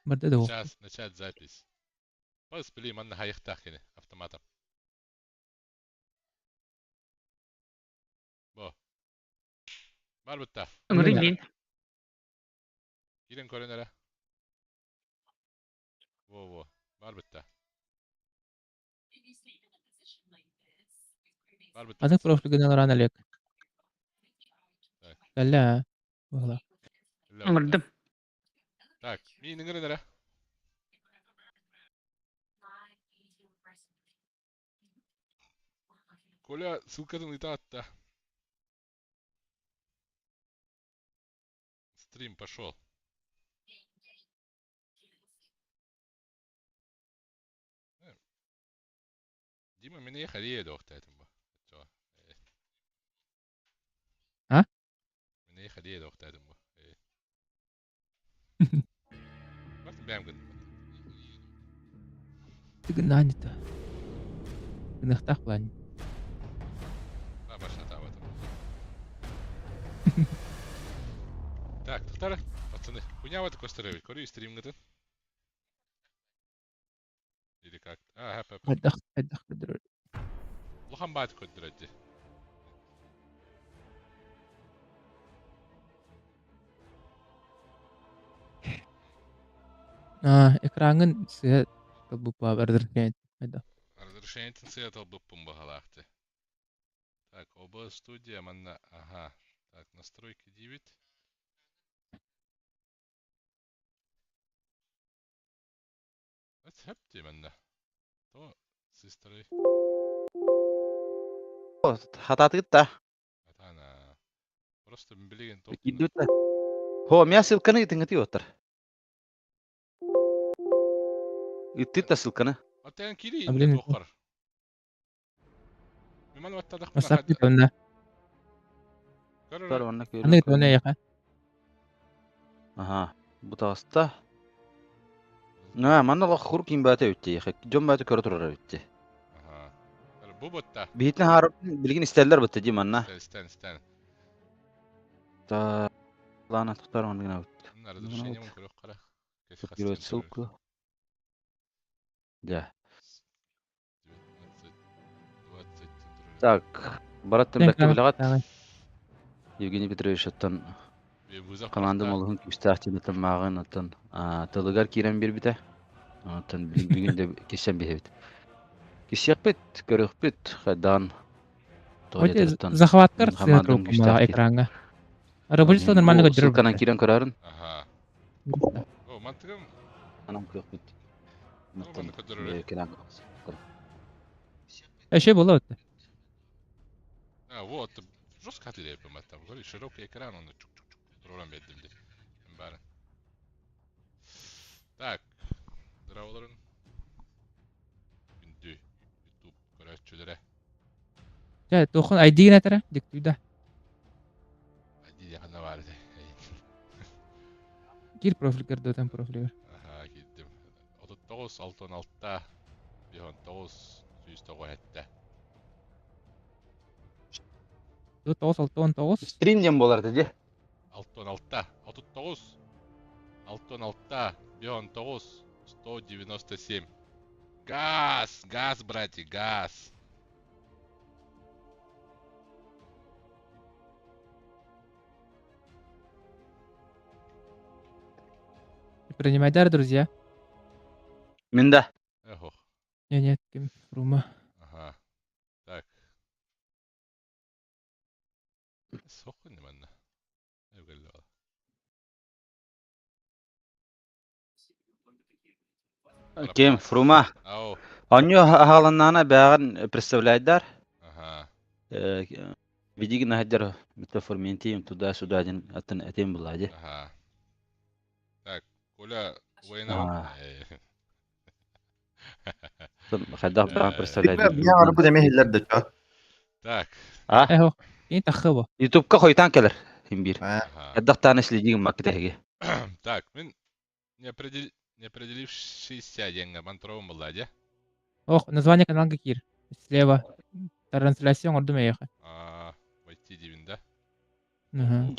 Burada da oldu. Начать запись. Пос білейм, анна хайықтақ кені, автоматом. Бо. Бар бұтта. Ыңырын дейін. Ирен көрін әрі. Во. Бар бұтта. Бар бұтта. Azık profil gönderir Олег. Так. لا والله. Ыңырдым. Так, мен іңірін әрі. Коля, ссылкадан итатта. Стрим пошел. Дима, меня ехали еду, оқтайтын ба. А? Меня ехали еду, оқтайтын ба. Бартын бәм күн. Тыгын нанито. Гынықтақ план. Башна там это. Так, тұқтары, пацаны. Хуйня ваты көстірі, көрі стрим ғытын. Или как? Хэп. Хайдақ көдірір. Лұхан байды көттір әдді. Экранын сыя бұпа бәрдірген. Хайда. Разрешениетін сыят ол бұппын бағалақты. Так, оба студия, манна, ага. Так, настройки 9. Это хэп деймінді. То, сестры. Хататыгыт та. Атана. Просто білеген топ. Идут та. Хо, меня ссылканы итингати отыр. Иттит та ссылканы. Аттайын кири Блин, инде тоққар. Меман ваттадық бұна Масақ хады. кетуінде. Тар онна көрі. Аны кетуінде яқа. Ага. Бутаста. На, манна лох хур ким бата үтте. Жон бата көрі тұрар үтте. Ага. Бұл бұтта. Бейтін харып білген істерлер бұтты дей манна. Стен. Та лана тұқтар ондығына үтті. Разрешение mun көрек қара. Берет ссылку. Да. 20. Так. Бараттын бәкті білағат. Евгений Петрович аттан командам олығын күстәқтен аттан мағын аттан тылығар кейрен бер біті. Аттан бүгін де кешен бе бет. Кешек бет, көрек бет, қайдан. Захваттар сыя труппа экранға. Рабочество нормально көдірір. Ссылканан кейрен көрарын. Ага. О, мантығым. Анам көрек бет. Мантығым көдірір. Әше бола өтті. Вот. Жестко отеле там. Говори, широкий экран, он чук-чук-чук. Ролан беддімді. Бәрі. Так. Дырауларын. Күнді. YouTube көрәтшілері. Жа, тоқын айдеген әтірі. Дектүйді. Айдеген қана барды. Кел профиль көрді өтен профилі көр. Ага, келдім. 39, 66-та. 19, 197-та. 9-6-19. Стримден болар деді. 66-та. 39, 66-та. 19, 197. Газ, братья, газ. Принимайдар, друзья. Менда. Эхо. Нет, кем рума. Ага. Так. Соқын неманна. Әугелі ал. Кем, Фрума. Ау. Аню халаннана бәғін представляйдар. Ага. Видиги нахаджар метаформентием туда-сюда один аттан этим булади. Ага. Так, Коля, военного. Хайдах бәғін представляйдар. Я арбу демейлер де чо. Так. Эхо. Ин тахыба. Ютубка қойтан келер. Химбир. Ага. Хайдах танышлы дигім макетеге. Так, мен не определившийся деньги мантровым была, да? Ох, название канала Кир. Слева. Трансляция ордуме яха. Войти дивин, да? Ага.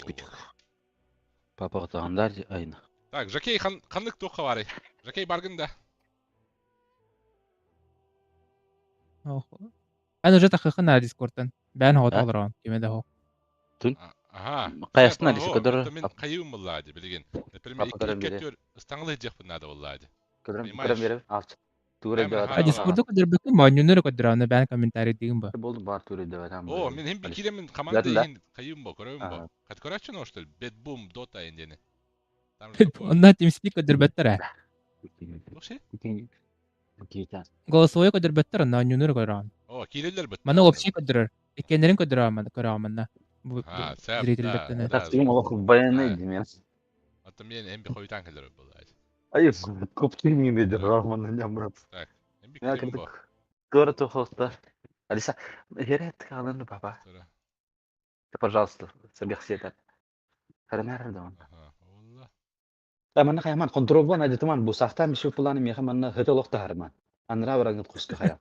Папа ғытағандар айна. Так, Жакей ханнык тух хавары. Жакей баргында. أنا جيت أخخنا على ديسكوردтан. Бән хот алырам. Кемеде хо. Ага. Каясына Сеп, десе ого, көдөрө. это мен кайым буллади, билген. Например, Папа көрөн икки бере. көтөр ыстаңлы жек булнады буллади. Көрөн Понимаешь? бере. Алчы. Туре Әмір деп А хана атам. дискордда көдөрбөккө монюнөр көдөрөне бән комментарий деген ба. Болду бар туре деп атам. О, мен hem bir kere min komanda Gördün ihin kayım bo, körüm bo. Ага. Kat köraçın o işte, Bad Boom, Dota endeni. Там же такое. Онда TeamSpeak көдөрбөттөр. Вообще? Голосовой көдөрбөттөр, онда монюнөр көдөрөм. О, kilirler bitti. Мана общий көдөрөр. Экендерин көдөрөм, көрөм. Bu Ha, sep, зрительдерден. да. Тастыгым олох баяны Ha. демен. Hatta men hem bir koyutan kelir bullaydı. Айы, көптүн имеди Роман Ямрат. Так, hem bir Я kirim bo. кырдык. Көрө тохоста. Алиса, херет калын папа. Sonra. Пожалуйста, собех сетат. Карамар да. Aha, Allah. Тамана кайман контролбан адетман бу сахта мишу планы меха манна хетолокта харман. Анра барагыт куска хая.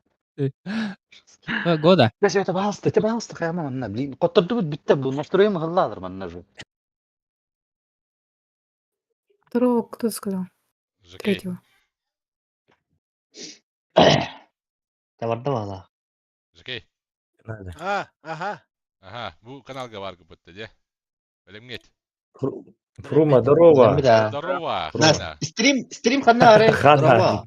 Года. بس تبعست يا ماما النبلين قد تدبت بالتب والنصرية ما هاللاذر من النجو Второго кто сказал? Жакей. Третьего. تبرد والله Жакей. Ага. Aha, bu kanalga var gıbıttı diye. Öyle mi git? Фрума, здорово. Здорово. Да, Хана. стрим хана Хана.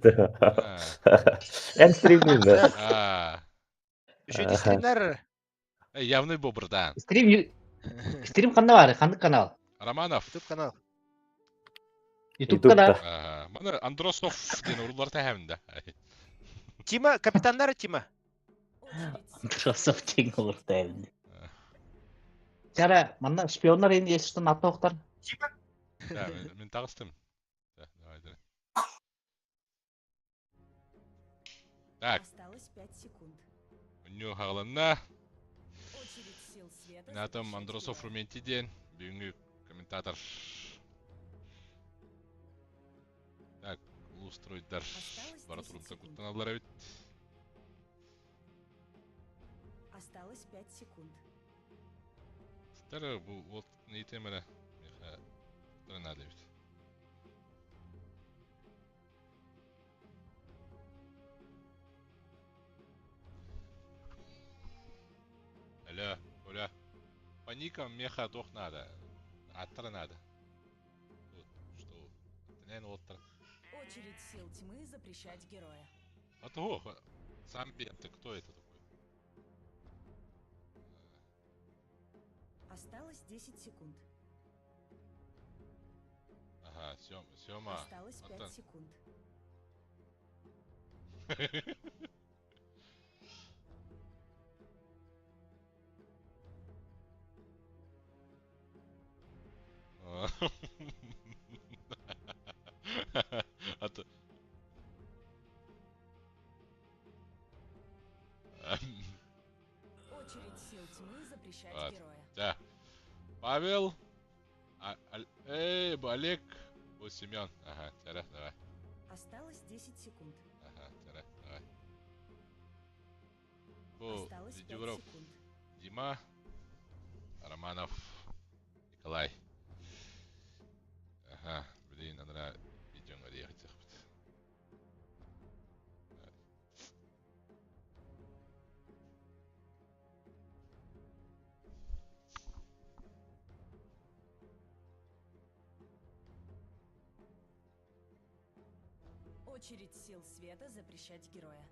Эн стриминде. А, Еще стримнер. явный бобр, да. Стрим хана var, ханды канал. Романов. YouTube канал. YouTube канал. Ага. Mana Андросов деген урулар тәһәмдә. Тима, капитандар Тима. Мicrosoft тең olur дәйін. Жара, манда шпиондар енді ешістен атты оқтар. Тима. Да, мен тағыстым. Да, давай. Так, Осталось 5 секунд. у него хағыланна. Очередь сил света. Мен атым Андросов Рументиден. Бүгінгі комментатор. Так, устроидар. Бара турумта куттаналар әбит. Осталось 5 секунд. Стары, бұл вот нейтем әлі. Меха, тұрынады әбит. Алло, Коля. Паника меха тох надо. Аттыр надо. Вот, что? Наверное, вот так. Очередь сил тьмы запрещать героя. А того, сам ты кто это такой? Осталось 10 секунд. Ага, Сёма. Осталось 5 секунд. А то... Очередь сил тьмы запрещать Вот. героя. Да. Павел. Олег. Вот Семен. Ага, тяра, давай. Осталось 10 секунд. Ага, тяра, давай. Бу, Осталось 5 Дедюров. секунд. Дима. Романов. Николай. Ага, блин, надо видео ехать. Очередь сил света запрещать героя.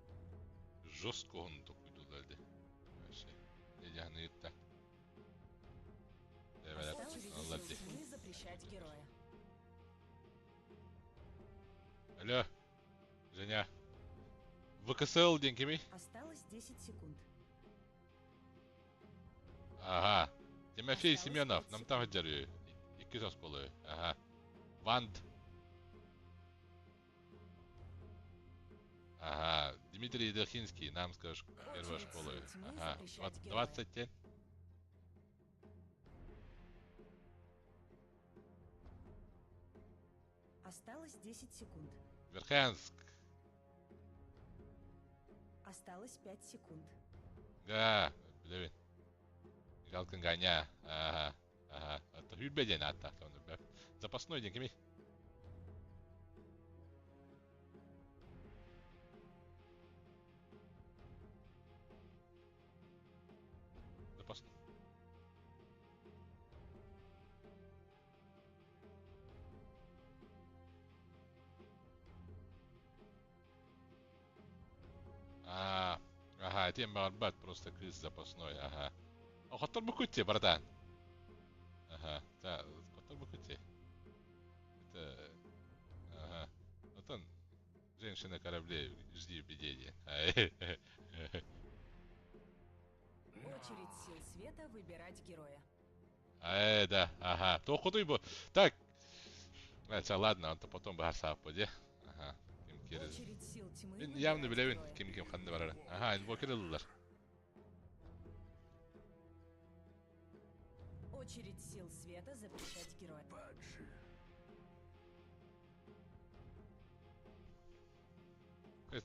Жестко он такой дудальди. Вообще. Я это. Осталось 10 Аллади. сил тьмы запрещать героя. Алло. Женя. ВКСЛ ден кеми? Осталось 10 секунд. Ага. Тимофей Осталось Семенов. 5 Нам там жарю. Iki söz kolu. Ага. Ванд. Ага. Дмитрий Дохинский. Нам скажешь первая школа. Ага. 20 тен. Осталось 10 секунд. Верханск. Осталось 5 секунд. Га. Білевин. Галкин Ганя. Ага. Ага. Это Хюбеден атта. Запасной ден кеми? тем барбат, просто крыс запасной, ага. О, хотор бы кути, братан. Ага, да, хотор бы кути. Это... Ага. Вот он, женщина кораблей, жди бедения. Очередь сил света выбирать героя. Да, ага. То худой бы. Так. Ладно, он-то потом бы гарсап буде. Ага. Ким керез. Очередь сил тьмы Мен выбирать явно билебин героя. ким ханды барар. Ага, инвокер ылдылар. Очередь сил света запрещать героя.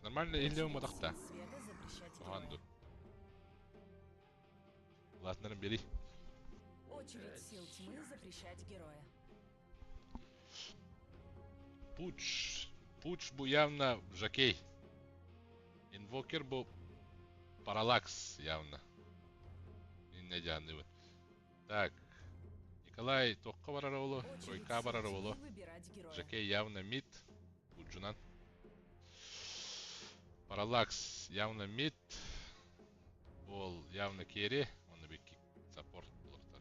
Нормально или Очередь мадахта. сил света запрещать Ганду. героя. Ладно, бери. Очередь сил тьмы запрещать героя. Пуч бу явно жокей. Инвокер бу параллакс явно. Иннедянный. Так. Николай Токко барар болу, Очередь Тройка сил барар тьмы болу. выбирать героя. Жокей явно мид. Пуджунан. Параллакс явно мид. Ол явно керри. Он бекки саппорт болуптар.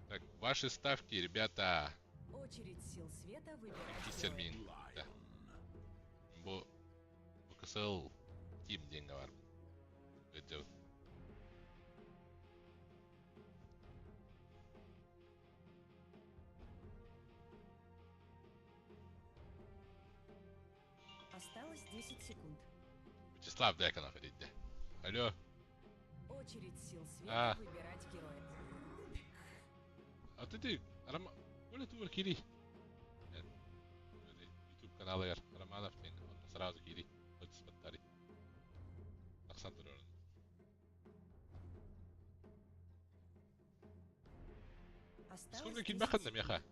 Так, ваши ставки, ребята. Очередь сил света выбирать Кистермин. героя. Да. Бу кысыл тим деньги бар. Это Осталось 10 секунд. Вячеслав Деканов идите. Алло. Очередь сил света А. выбирать героя. А ты Рама... Оля ты Кири. YouTube каналы Романов тен. Он сразу Кири. Вот смотри. Аксантр орын. Осталось Сколько 10 килбахан на секунд. меха?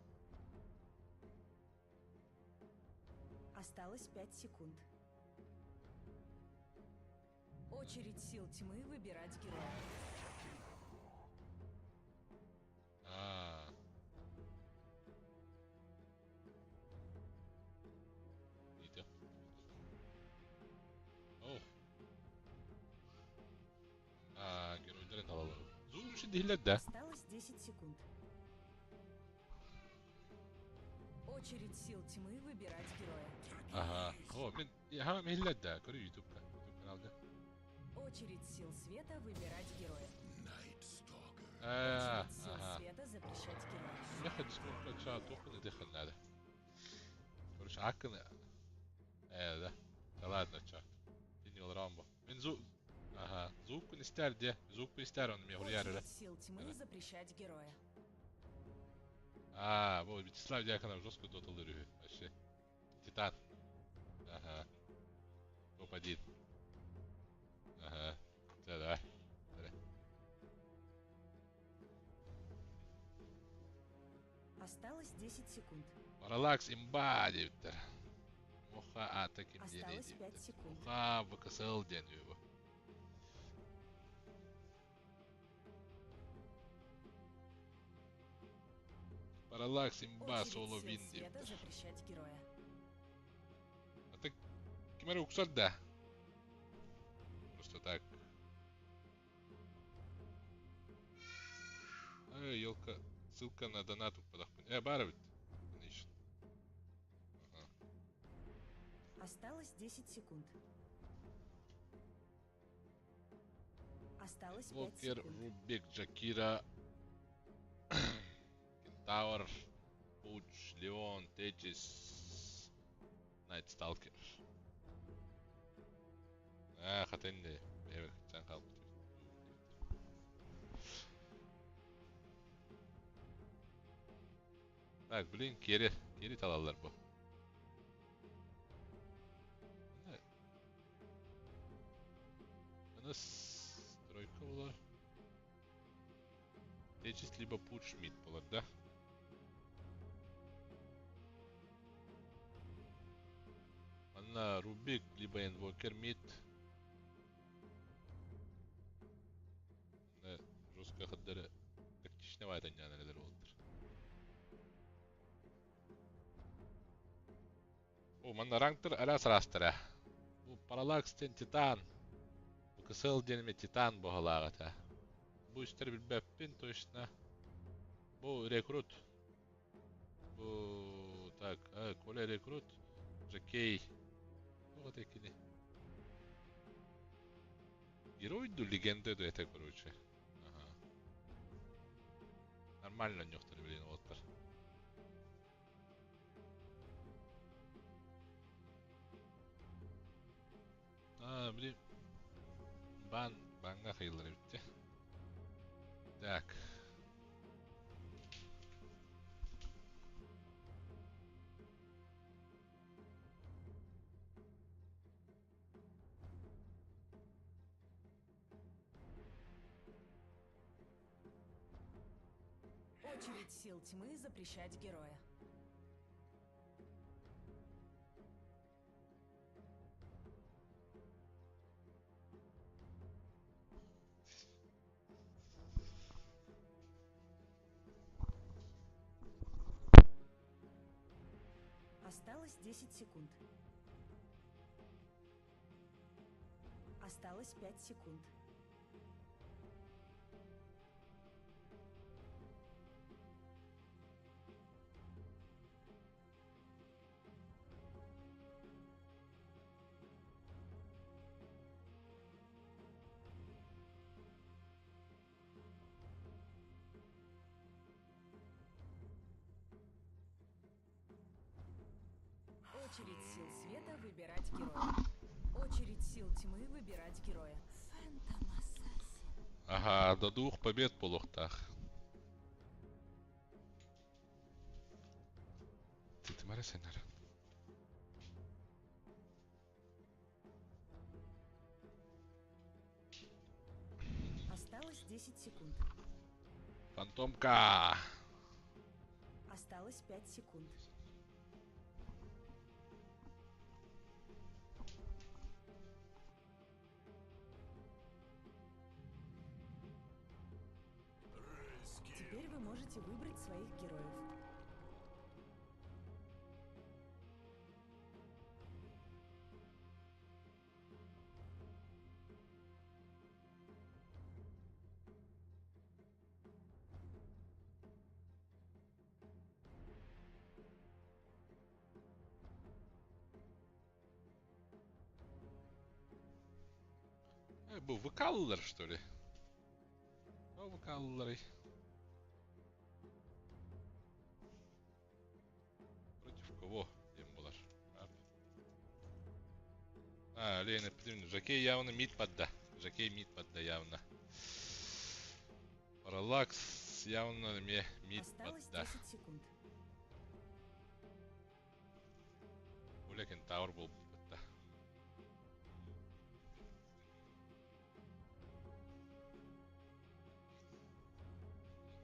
Осталось 5 секунд. Очередь сил тьмы выбирать героя. А. Иди. Оу. Геройдерин алалар. Зум үшін дейлер да. Осталось 10 секунд. Очередь сил тьмы выбирать героя. Ага. О, мен яха мейлер да. Көрі YouTube каналга. Очередь сил света выбирать героя. Ага. Очередь сил света запрещать героя. Меха дискорд чаа тоқын дехал надо. Короче, акын. Да. Да ладно, чаа. Тини ол рамбо. Мен Ага. Звук не стер де. Звук не стер, он мне гуляет. Очередь сил тьмы запрещать героя. Вот Вячеслав Дьяконов жестко дотал рюхи. Вообще. Титан. Ага. Топ-1. Ага. Все, давай. Осталось 10 секунд. Параллакс имба, Виктор. Муха таким Осталось денег. 5 секунд. Муха ВКСЛ день его. Параллакс имба Очередь соло сил вин, света Виктор. запрещать героя. А ты кемеру кусать, да? Просто так. Елка. Ссылка на донату подохпун. Баровит. Конечно. Ага. Осталось 10 секунд. Осталось 5 Волкер, секунд. Рубик, Джакира, Кентавр, Пуч, Леон, Течис, Найтсталкер. Хатенде. Бевер, Чан халк. Так, блин, Кери талалар bu. У нас тройка была. Течис либо Пуч мид была, да? Она Рубик либо Инвокер мид. Жестко ходили. Тактичного это не анализер болдыр. О, манна ранктер аля сарастыра. Bu Parallax тен Титан. Kısıl denime Titan bu halagata. Bu işleri bilbepin точно. Bu rekrut. Bu так, Коля рекрут. Жокей. Ну вот такие. Герой до легенды до это, короче. Ага. Нормально нюхтер, блин, вот так. Блин. Банга хейлер битти. Так. Очередь сил тьмы запрещать героя. Осталось 10 секунд. Осталось 5 секунд. Очередь сил света выбирать героя. Очередь сил тьмы выбирать героя. Фэнтом Ассасин. Ага, до 2 побед по лохтах. Ты марасенер. Осталось 10 секунд. Фантомка. Осталось 5 секунд. Теперь вы можете выбрать своих героев. Bu выкаллар, что ли? О, выкаллары. Против кого им булар? Лена Петровна, Жокей явно мид подда. Жокей мид подда явно. Параллакс явно мне мид Осталось подда. 10 секунд. Оля Кентаур был подда.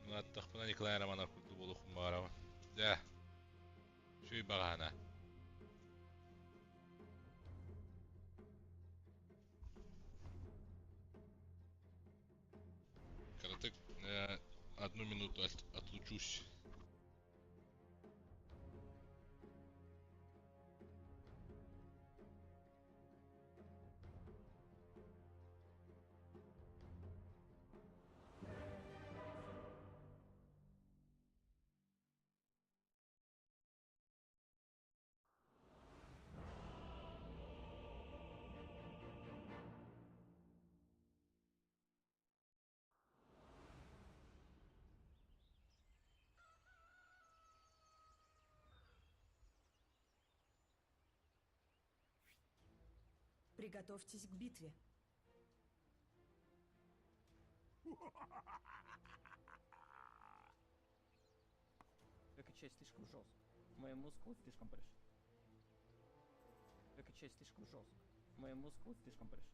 Ну, оттахпына Николай Романов курду болу хумбарава. Да. Шүй багана. Каратек, 1 минуту отлучусь. Приготовьтесь к битве. Выкачай слишком жестко. Мой мускул слишком прыж. Выкачай слишком жестко. Мой мускул слишком прыж.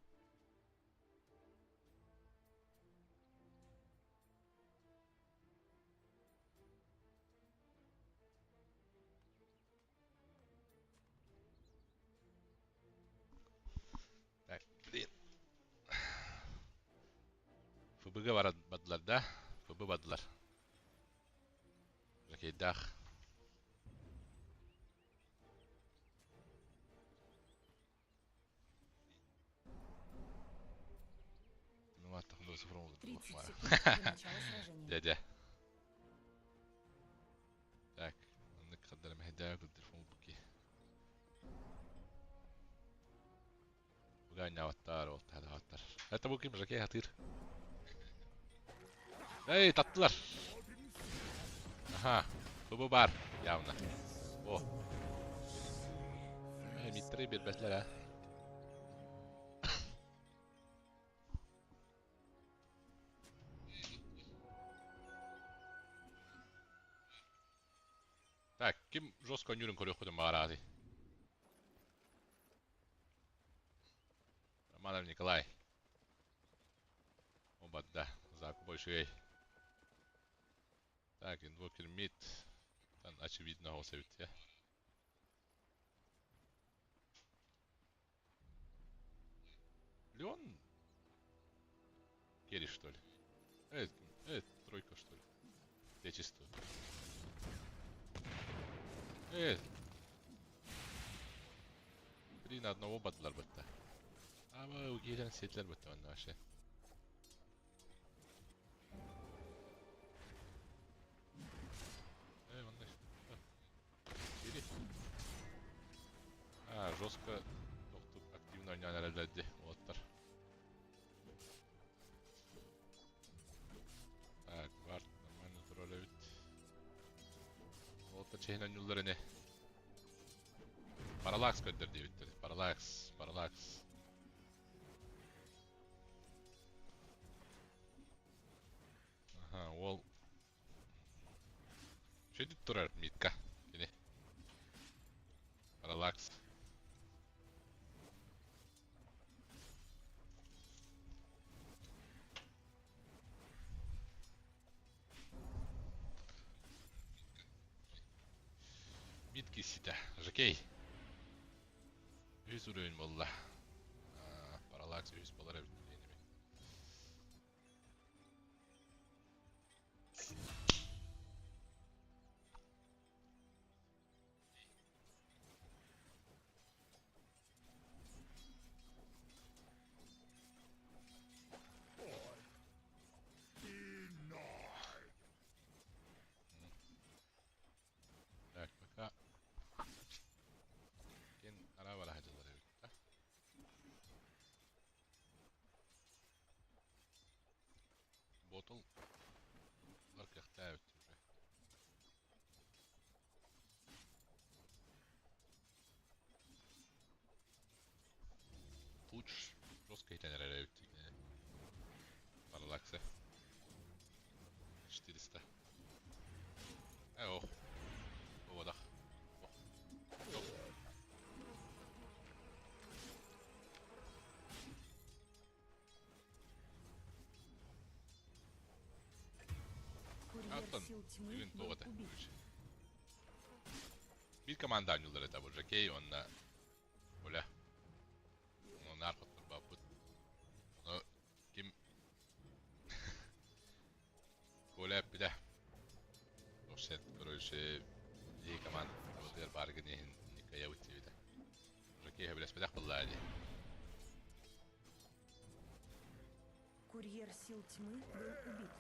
Так, блин. ФБГ var badlar da. ФБ badlar. Жокей дах. 30 Ладно. секунд до начала сражения. Дядя. Так, نقدر مهداك التليفون بكي. وقاعد وتار وتار وتار. هات ابوكي مش جاي هطير. Hey tatlılar. Aha. Bu bar. Явно. О. Митрей бербетлер ha. Так, kim жестко нюрин корёк ходим мағарады. Романов Николай. Обадда. Заку большой. Так, инвокер мид. Там очевидно осевит, я. Леон? Керри, что ли? Тройка, что ли? Я чисто. Три на одного батлар бытта. Ama o gelen setler bıttı bende aşağı. Вон Керри. Жестко активно oynayan herhalde Oğuzlar. Так, var. Нормально троллят. Oğuzlar çeynen yolları ne? Parallax gönderdi bitti. Parallax. Aha, ол Что dit durar mitka? Yine. Parallax. Mitki sitä. Жакей. 100 uruyn valla. Parallax 100 dolara bitti yeni mi? Так, пока. Кен araba hacıları bitti. Bottle arkaya bitti уже. Туч жестко итенерere bitti. Parallax'e 400. Oh. Ovada. Oh. Курьер Антон, сил тьмы Юрин был Повода. убит. Bir команданюлар это вот Жакей, он на Оля. Он нархот бабут. Но ким Оля бля. Ошет, короче, ей команд вот der баргани никая уйти вида. Жакей бля спидах баллади. Курьер сил тьмы был убит.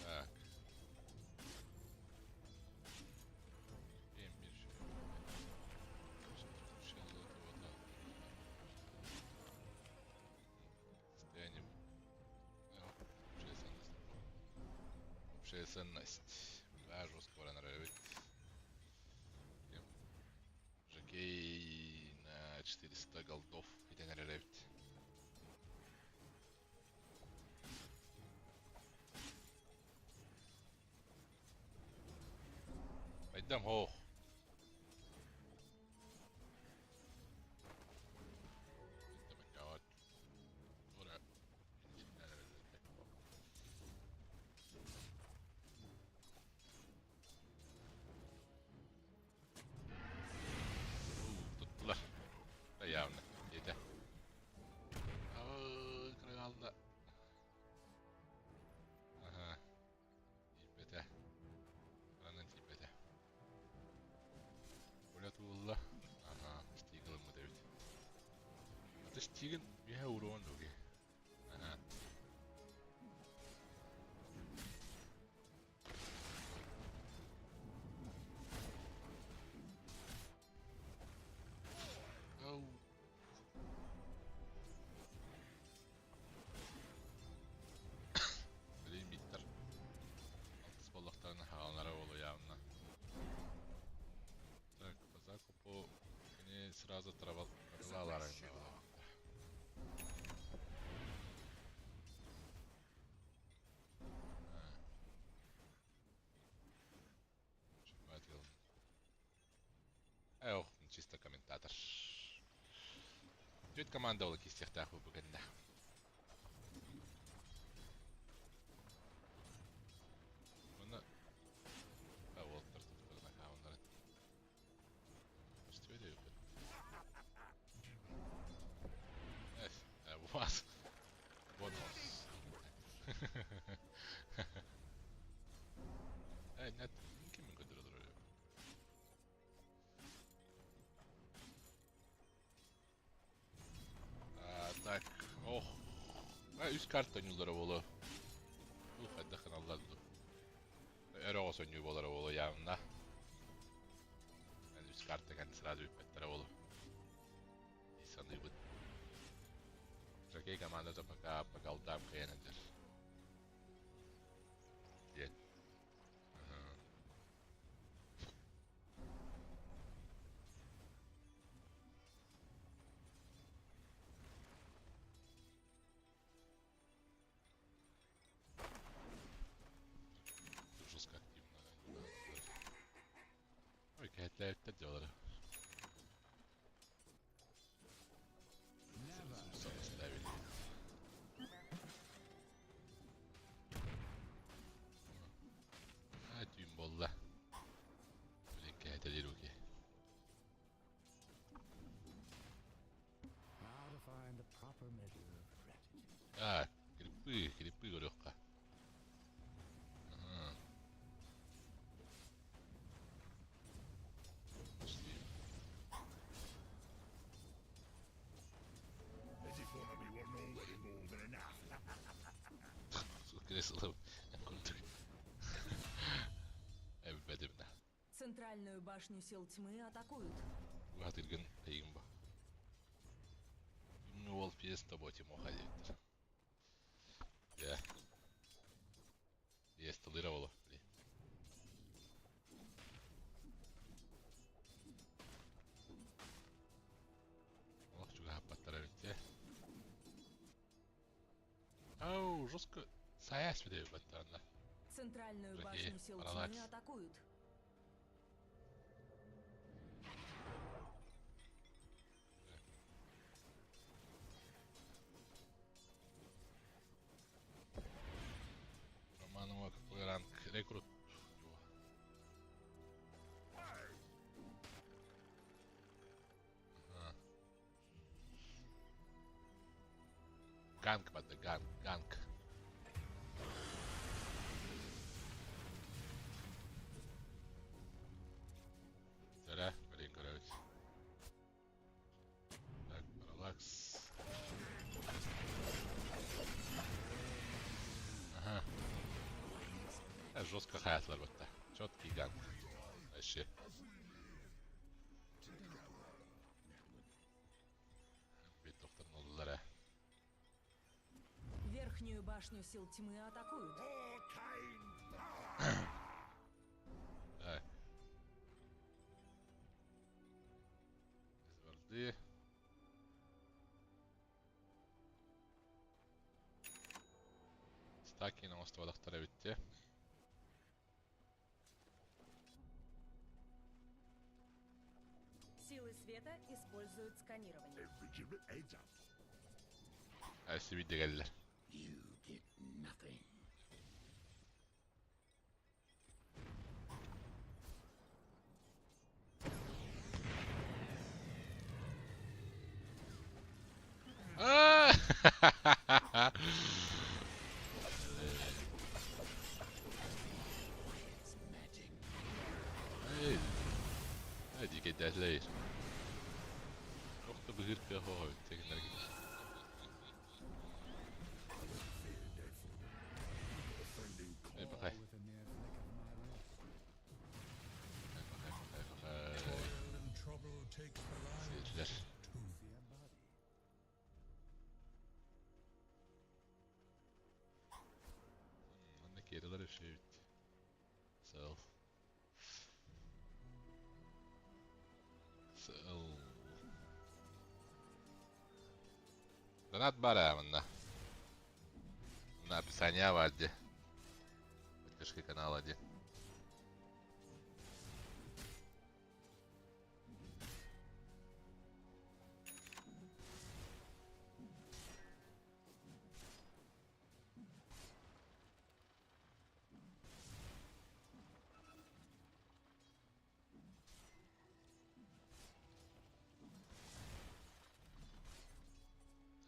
Так. Benim bir şey. Сейчас золотого да. Состояние. Общая ценность. Да, жесткого нравится. Жакей на 400 голдов. Где нравится. Пойдем, о. Tuttular. Явно. Yeter. Kralda. Aha. İpete. Kranın ipete. стигэн биха урон үгүй. Аа. Оу. Лимиттер. Алтыс боллақтарына хағалары болу явна. Так, по закупу не сразу траваларың. Ох, чисто комментатор. Чуть команда была кистех таху бүгенде. Bunu Walter tutturuna onları. İşte öyle yapıyor. Evet, bu var. Bonus. Evet, net kimin kadar olur öyle. Так, ох. Üst kart oyuncuları bolu. Bu fayda kanallar bu. Eros oyuncu boları bolu yanında. Yani üst kartta kendi sırada hükmetlere bolu. İnsanı bu. Жакей команда пока голдам каянадыр. Дед. Жестко активно. Ой, какая-то это дело. Ставили. Түйін болды. Өлекке әтелер өке. Кіріппі көріққа. Центральную башню сил тьмы атакуют. Ватырган пейгимба. Ну, ол пьес тобой тему ходит. Я. Я столировала. Ох, чуга паттара битте. Ау, жестко. Саяс видео баттарна. Центральную башню сил тьмы атакуют. Романова какой ранг? Рекрут. Ганг, бадда, ганг. Зря, блин, короче. Так, параллакс. Ага. Жестко хаятlar бутта. Четкий ганг. Вообще. Бит доктор ноллара. Верхнюю башню сил тьмы атакуют. Так. Из орды. Стаки на острова доктора битте. Силы света используют сканирование. А если видно geldiler. Hadi gidelim. Çok da bir hırka hava. Tekinler gidiyor. решить. Цел. Цел. Донат барамында. На описание вадди. Подпишки канала один.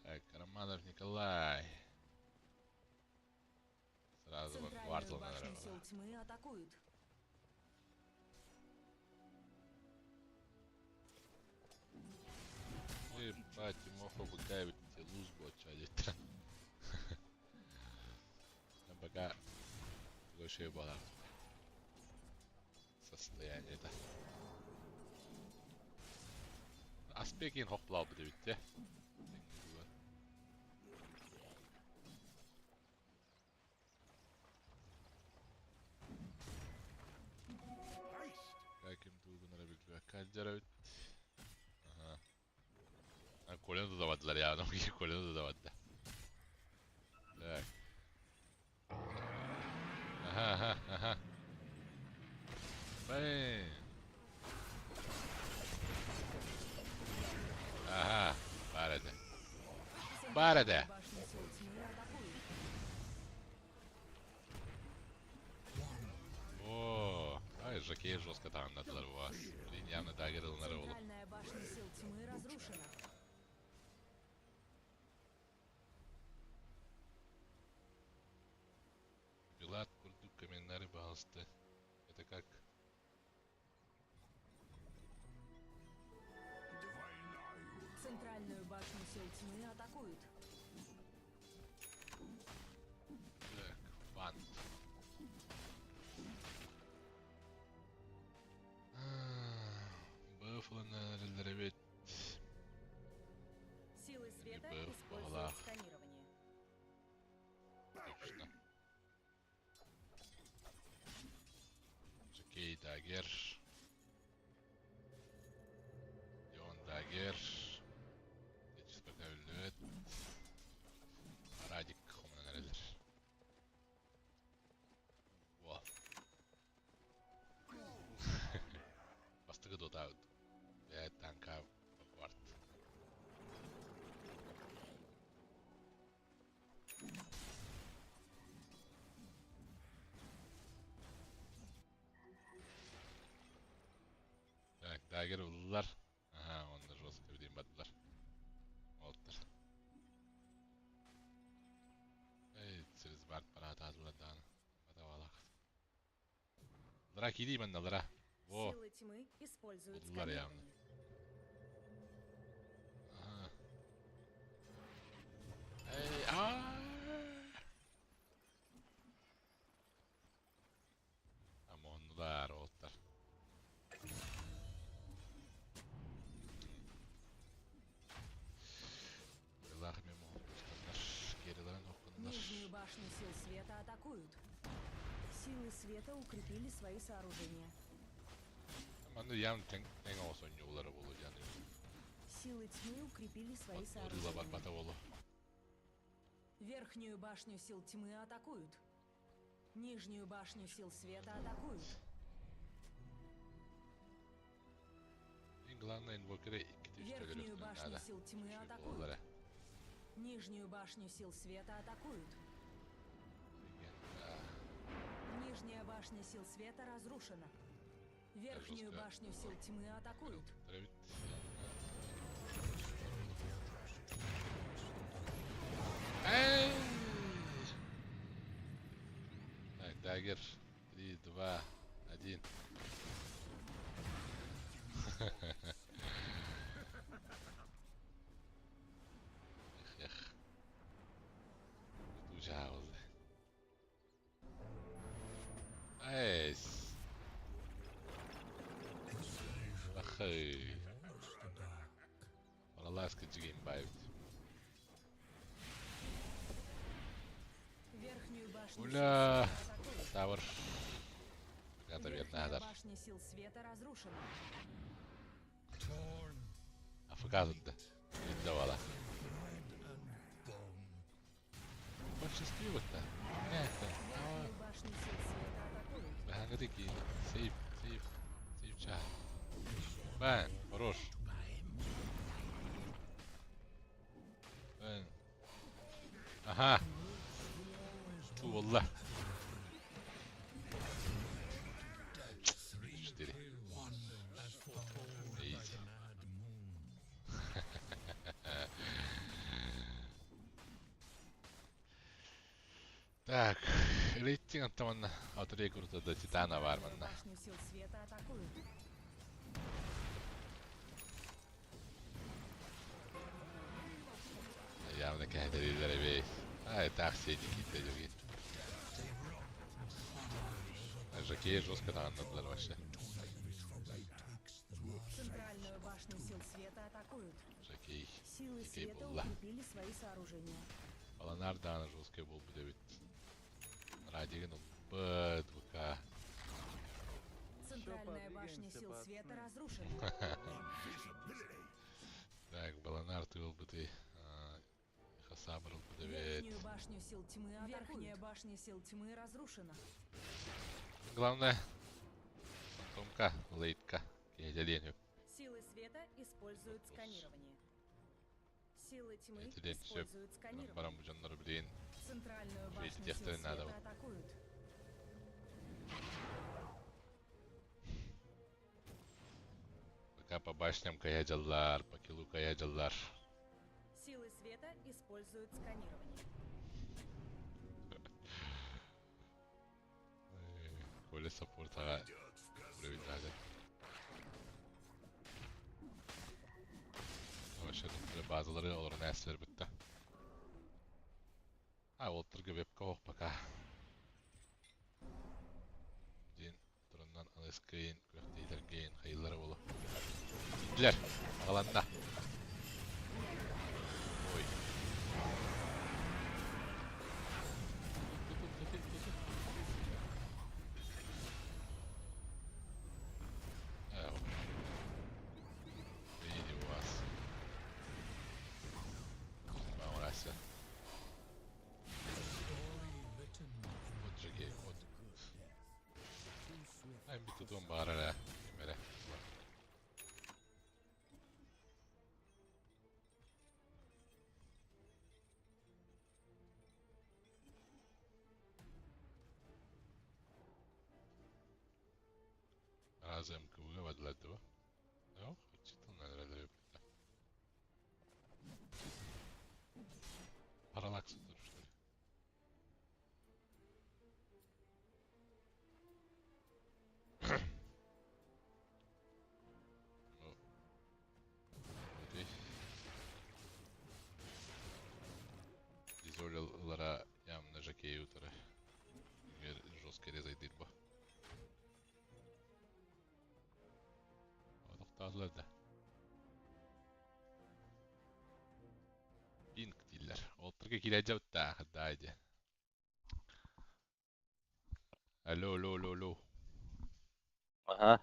Так, Романов Николай. Сразу в квартал Центральную башню сил наверное. тьмы атакуют. Ебать, Тимоха выкаивает тебе луз бочадит. Пока такое было состояние это. Аспекин хоплау будет, те. Каким тугу нарабиклю кальдерают. Ага. Колено тудавадылар ya, adam ki koleno tudavadı. Так. Aha. Bang. Aha. Барады. Барады. Башню сил тьмы атакуют. О, ай, жакей жестко там надылар у вас. Блин, явно дагерылынар олып. Центральная башня сил тьмы разрушена. Пилат, курдук, каменнары балсты. Это как? Центральную башню сил тьмы атакуют. Так, фант. Баффало на релевет. Силы света Либо в используют полах. сканирование. Точно. Жакей дагер. Дион дагер. Geçiş bakabilir. Aradik komuna nereler? Wow. Bastığı doda. Ve tanka vart. Так, dagger buldular. Aha, onlar jostka bir diyeyim battılar. Oldular. Ey, siz bart para hata hazırladığını. Hata valak. Lara kidi ben de lara. Во, Силы тьмы используют Buldular явно. сканирование. Aha. Ey, aaa. Ama onlar oldular. Yıllar memo olmuşlar. Gerilerin okunlar. Нижнюю башню сил света атакуют. Силы света укрепили свои сооружения. Ben de yan tank olsun yolları bulacağım. Силы тьмы укрепили свои Atlarıyla bak сооружения. Batavolu. Верхнюю башню сил тьмы атакуют. Нижнюю башню сил света атакуют. En главное инвокер'e iki tuşla Верхнюю görüyorsun. башню Nada. сил тьмы Şu атакуют. bollara. Нижнюю башню сил света атакуют. Нижняя башня сил света разрушена. Верхнюю жестко. башню сил тьмы атакуют. Травит. Эй! Так, дагер. 3, 2, 1. Эх. Ужасно. Эйс. Ахай. Ласка джигейм байт. Верхнюю башню Уля. сил света атакуют. Тавр. Это верно, Верхняя Адар. башня сил света разрушена. АФК тут. Не давала. Большинство вот-то. Верхнюю башню сил света атакуют. Hangi teki? Сейф. Ча. Бан, хорош. Бан. Ага. Ту, wallah. 4. Easy. Так, рейтинг там от рекрута до Титана Вармана. Башню сил света атакуют. Явно какая-то лидеры. Это все какие-то другие. Жакей жестко там надо вообще. Центральную башню сил света атакуют. Жакей. Силы Жакей света был, да. укрепили свои сооружения. Баланар да на жесткой был бы Дэвид. Радиген БДВК. Центральная башня сил света разрушена. Так, Баланар ты был бы ты. Хасабр был бы Дэвид. Верхнюю башню сил тьмы атакуют. Верхняя башня сил тьмы разрушена. Главное. Томка, лейтка. Я делению. Силы света используют сканирование. Силы тьмы Это день все. используют сканирование. Барам буджаннар блин. Центральную Видите, башню сил тех надо. света атакуют. Пока по башням каядаллар, по килу каядаллар. Силы света используют сканирование. Коля саппортага уровень надо. Вообще тут базалары олар näsler bitti. Олтыргы вебка ок пока. Ден турунан алыскайын, көктейлерген, хайылары болу. Идлер, аланда. Ой. Видите у вас. Маурася. Вот жеге, вот. Ай, bir tutum bağırar ha. Böyle. Razem kıvıga vadladı bu. Yok, cidden neler yapıyor. Paralaksı duruşları. Дизолилара явно жакей утро. Жестко резать дырба. Вот так да. Пинг дилер. Олтырга килежеп та хадайди. Алло. Ага.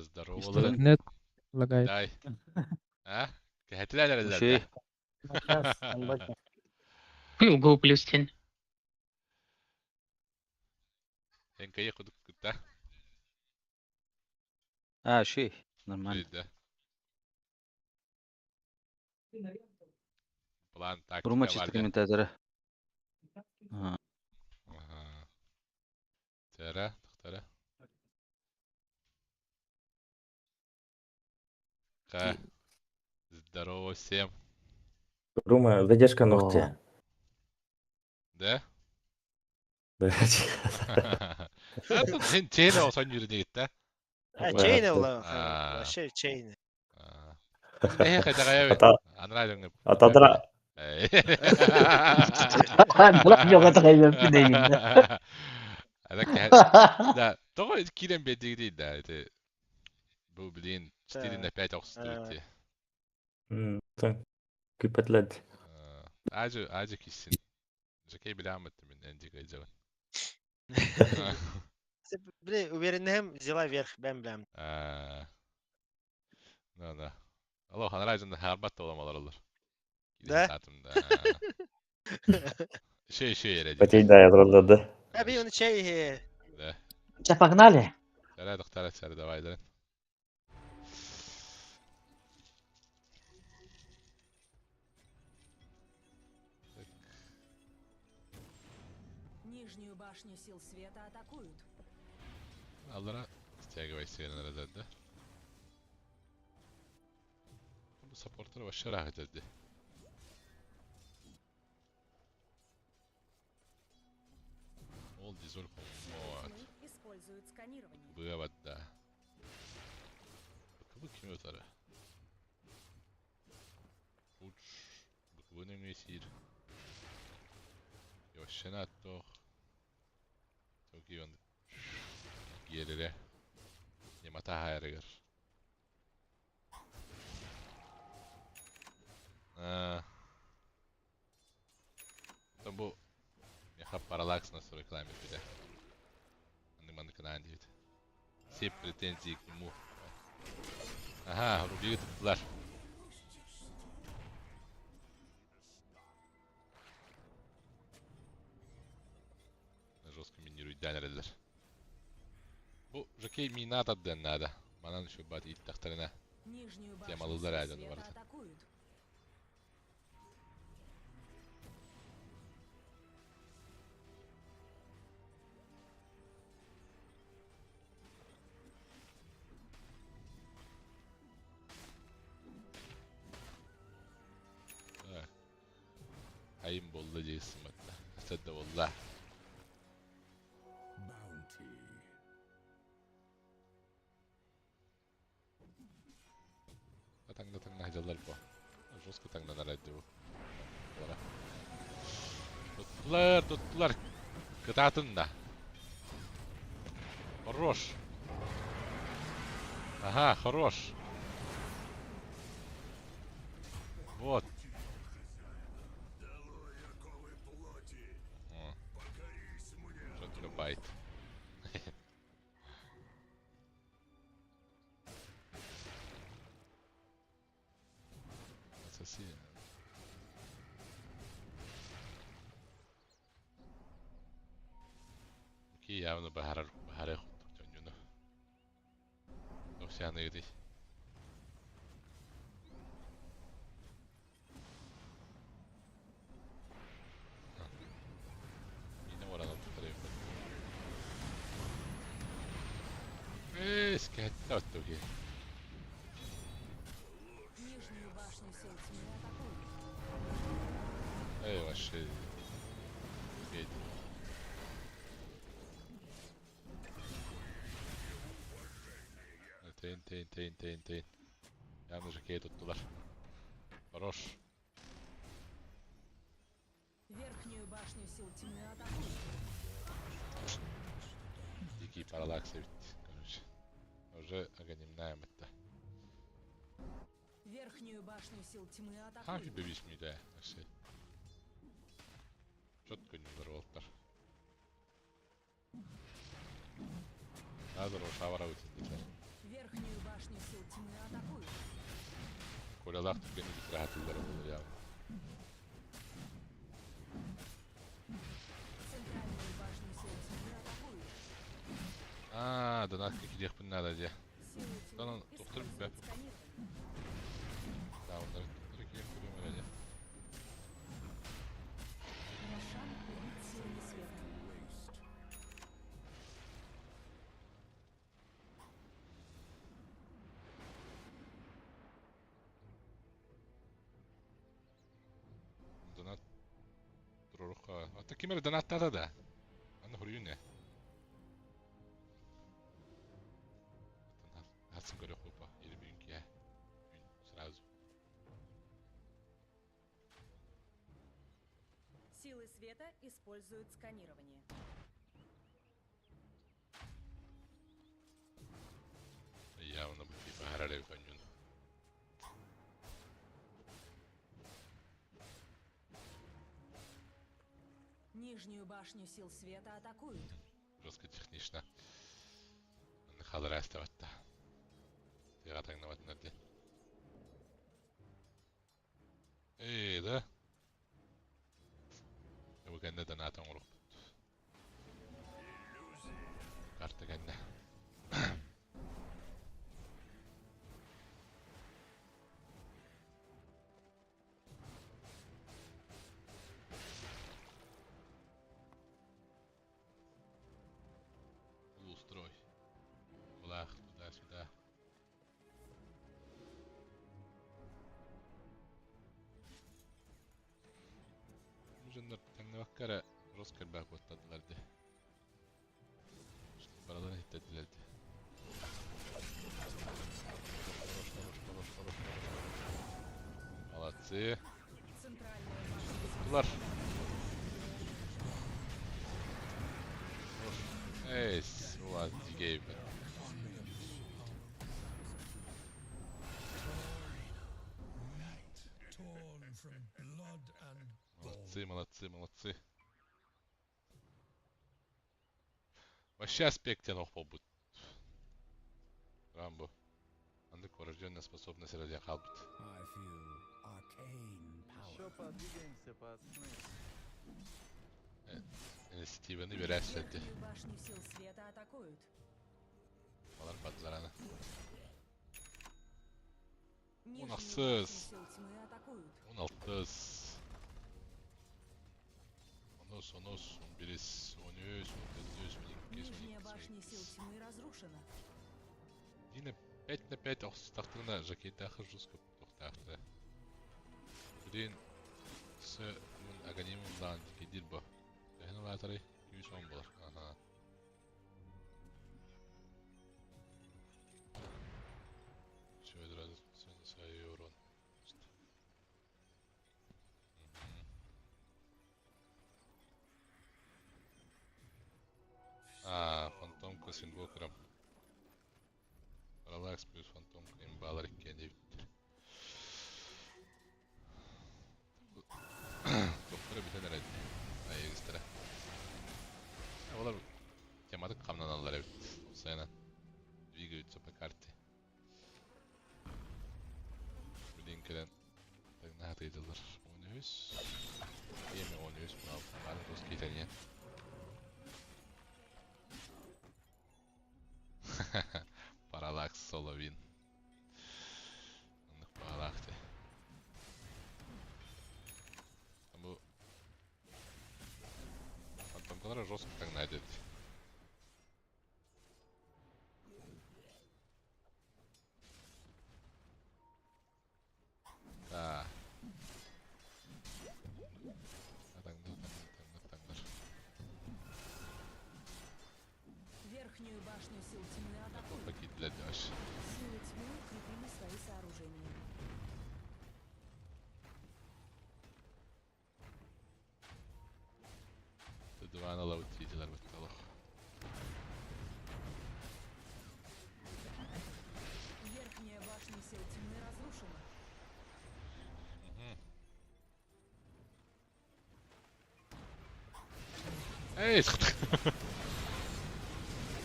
Здорово, Что? Лорен. Нет, лагает. Дай. А? Кахетилер Уши. эллерде. Go плюс 10. Энкае кудук кытта. Ши. Нормально. Жейді. План тактика Брума var чистый de. комментаторы. Ага. Тера, тахтара. Здорово всем. Рума, задержка ногтя. Да? Блядь. А тут Чейна olsan yürüdü gitti. Чейны А. ула. Вообще чейны. Ne kadar evet. Anladın. Атадыра. Yok atayım değil. Да, только кидем бедиги, да, это был, блин, 4 на 5 стоит. Küpetledi. Acı kişisin. Jackie bile anlattı ben Endika'yı. Бля, уверенным взяла верх, ben bilem. Да. Алло, Ханрайзен харбат оламалар олар. Да? Саатымда. Şey yerecek. Потей, да, я троллады. Abi onu şey Да. Все, погнали. Сары, давай, да. Нижнюю башню сил света атакуют. Allara стягивай сиреналар да. Bu supportları başarı hak etti. Ол дизоль. Вот. Тьмы используют сканирование. Вывод, да. Быквы kim ötarı? Uç. Bыквının esir. Yavaşçana attık. Çok iyi oldu. Geride. Yamata hayırgır. Bu я параллакс нас рекламит бля. Анны канал дейт. Все претензии к нему. Ага, рубили tuttular. Жестко минируют дянерediler. Bu Жокей минат отденнада. Манан еще бат ит тахтарына. Нижнюю башню Темалылар сил айданы света барса. атакуют. Ayım bolla ceysin batta. Sadda bolla. Tangna hacalar bu. Жестко tangna herhalde bu. Tuttular. Kıtatın da. Хорош. Ага, хорош. Вот. Что байт. Ассасин. Окей, явно Бахара хутtuk. Dosyanı yedik. Yine oradan tutarayım ben. Скатта оттук. Нижнюю башню сил тьмы атакуют. Ey вообще. Бейт. Teyin. Yalnız Jack'i tuttular. Хорош. Верхнюю башню сил тьмы атакуют. Дикий параллакс bitti. Короче. Уже огонемнаем это. Верхнюю башню сил тьмы атакуют. Hafif bir biç miydi her şey. Çok gönüllüler oldular. Daha doğru şavara bitirdiler. Верхнюю башню сил тьмы атакуют. Kolyalak tükeni bir rahatlılar olur ya. Центральную башню сил тьмы атакуют. Donat kekiliyek bunlar diye. Силы Lan тьмы doktor bir используют bep. сканирование. Daha onları kekiliyek kuruyorum öyle diye. Рошан убит силами света. Donat dururuk. Hatta kimere donat da. Anne huruyun ne? Hatsın göre kupa. 20 gün ki ya. Gün sразу. Силы света используют сканирование. Явно bu tipi herhalde kanyon. Нижнюю башню сил света атакуют. жестко технично. Хадыр әстәвәтті. Теға таңнаватын әрден. Да? Бұл кәнді донатың ұрық бұд. Карты кәнді. Устрой. Влах туда-сюда. Жөндөр таңнаваққара роскар бақ өттадыларды. Барадан хиттеділерді. Молодцы. Бұлар. Эйс, у вас дигейбі. Молодцы, молодцы, молодцы. Вообще аспекте ног побуд. Рамбо. Андык порожденная способность ради халбут. Еще подвигаемся, пацаны. Стивены верящие. Башни сил света атакуют. Олар бадзараны. Нижнюю Унақсыз. башню сил тьмы атакуют. 16. 11, 11, 13, 14, 15, Нижняя башня 16. сил тьмы разрушена. Yine 5 на 5 остақтығына жакетті ақыр жүз көп тоқтақты. Бірін түсі мұн агонимумдан декедер бұ. Әйін олатары 210 болар. Аха. Все одразу свой урон. Фантомка с инвокером. Параллакс плюс фантомка имбалар еккен дейбіттер. Тоқтары бітен әрәді. Айығыстыры. Олар тематық қамнан алылар әбіт. Осайынан двигаются по карте. Блинкерен тағына атайдылар. 13. Емі 13 мұнал. Барын русский тәне. Параллакс соловин. Анық параллакты. Бұл фантомкалары жостық таңна әдеді. Верхнюю башню сил тьмы атакуют. Пакет для дяж. Силы тьмы укрепили свои сооружения. Два на лаутителер батталых. Верхняя башня сил тьмы разрушена.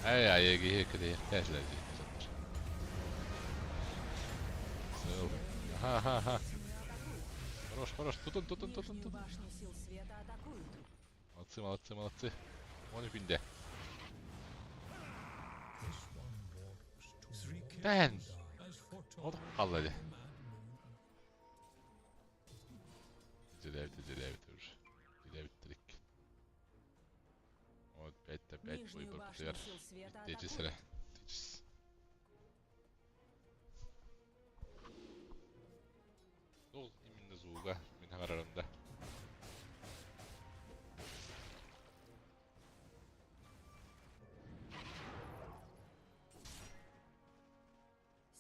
Эй, ай, كده يحتاج لدي. Ха. Хорош. Тутун. Башню сил света атакуют. Молодцы. Он бинде. Бен. Oldu kaldı. Тирек. Вот 5-5 выбор плеер. Течисре. Сол именно звуга менің арарымда.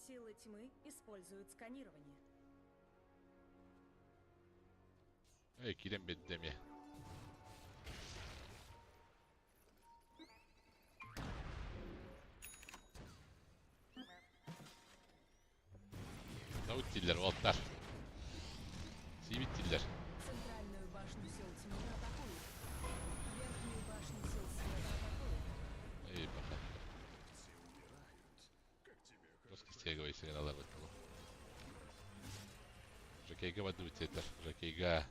Силы тьмы используют сканирование. Эй, килем беддеме. Наутиллер, волтар. Сивиттиллер. Центральную башню сил тьмы атакуют. Верхнюю башню сил света атакуют. сирен алар бит бу. Жакейга бады битетер. Жакейга.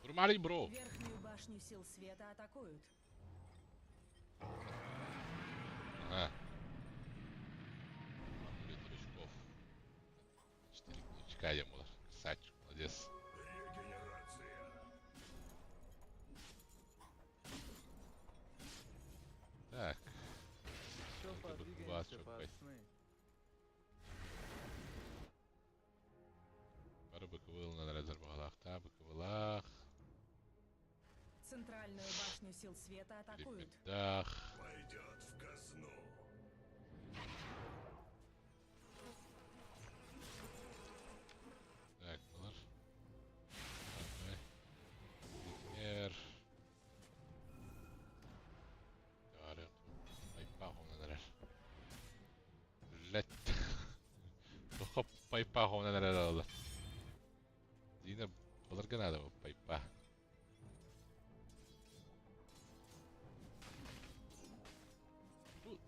Нормальный, бро. Верхнюю башню сил света атакуют. Ага. Амулет рычков. 4 книжка емулар. Красавчик, молодец. Так. Только бы класс, чёрт. Бары быковыл на резервуарах, та быковылах. Центральную башню сил света атакуют. Дах. Пойдет в казну. Так, bunlar. Ner. Yarın. Paypa honalar. Let. Toqa paypa honalar alır. Yine bulur gene de o paypa.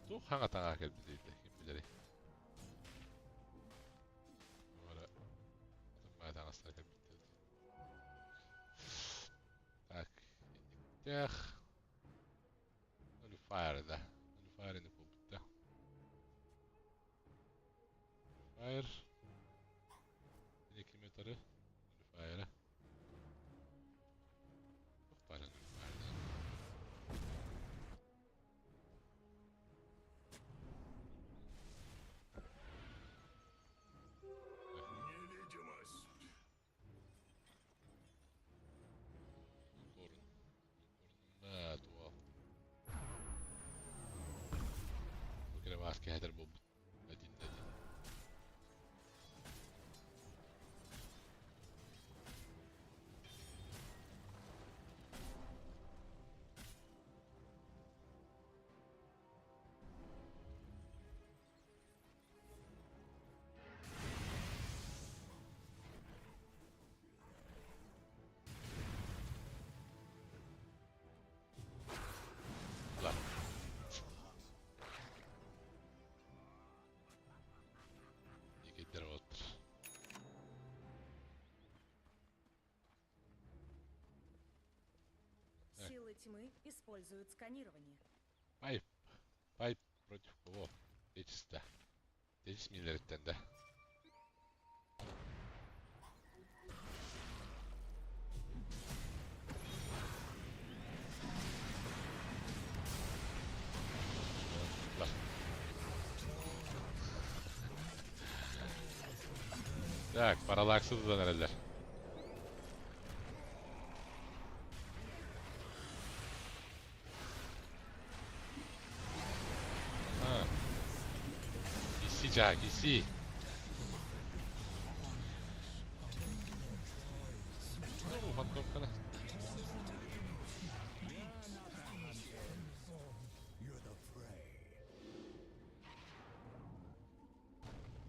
Bu hangi tane akıl bildi kim bilir. Böyle ben tane akıl bildi. Так, тех. Ну, фаер, да. Ну, фаер не побыть, да. Фаер. Некий метры. Ну, фаера. Фаер, ну, фаер, да. Невидимость. Корн. Да, туал. Кремаски хедер боб. Один. Ладно. Егеттер отыр. Так. Силы тьмы используют сканирование. Пайп против кого? Отечества. Отечество Миллериттен, да. Ладно. Так, параллаксы да herhalde. Ha. Gisi ca, gisi. Ну, фантомка на.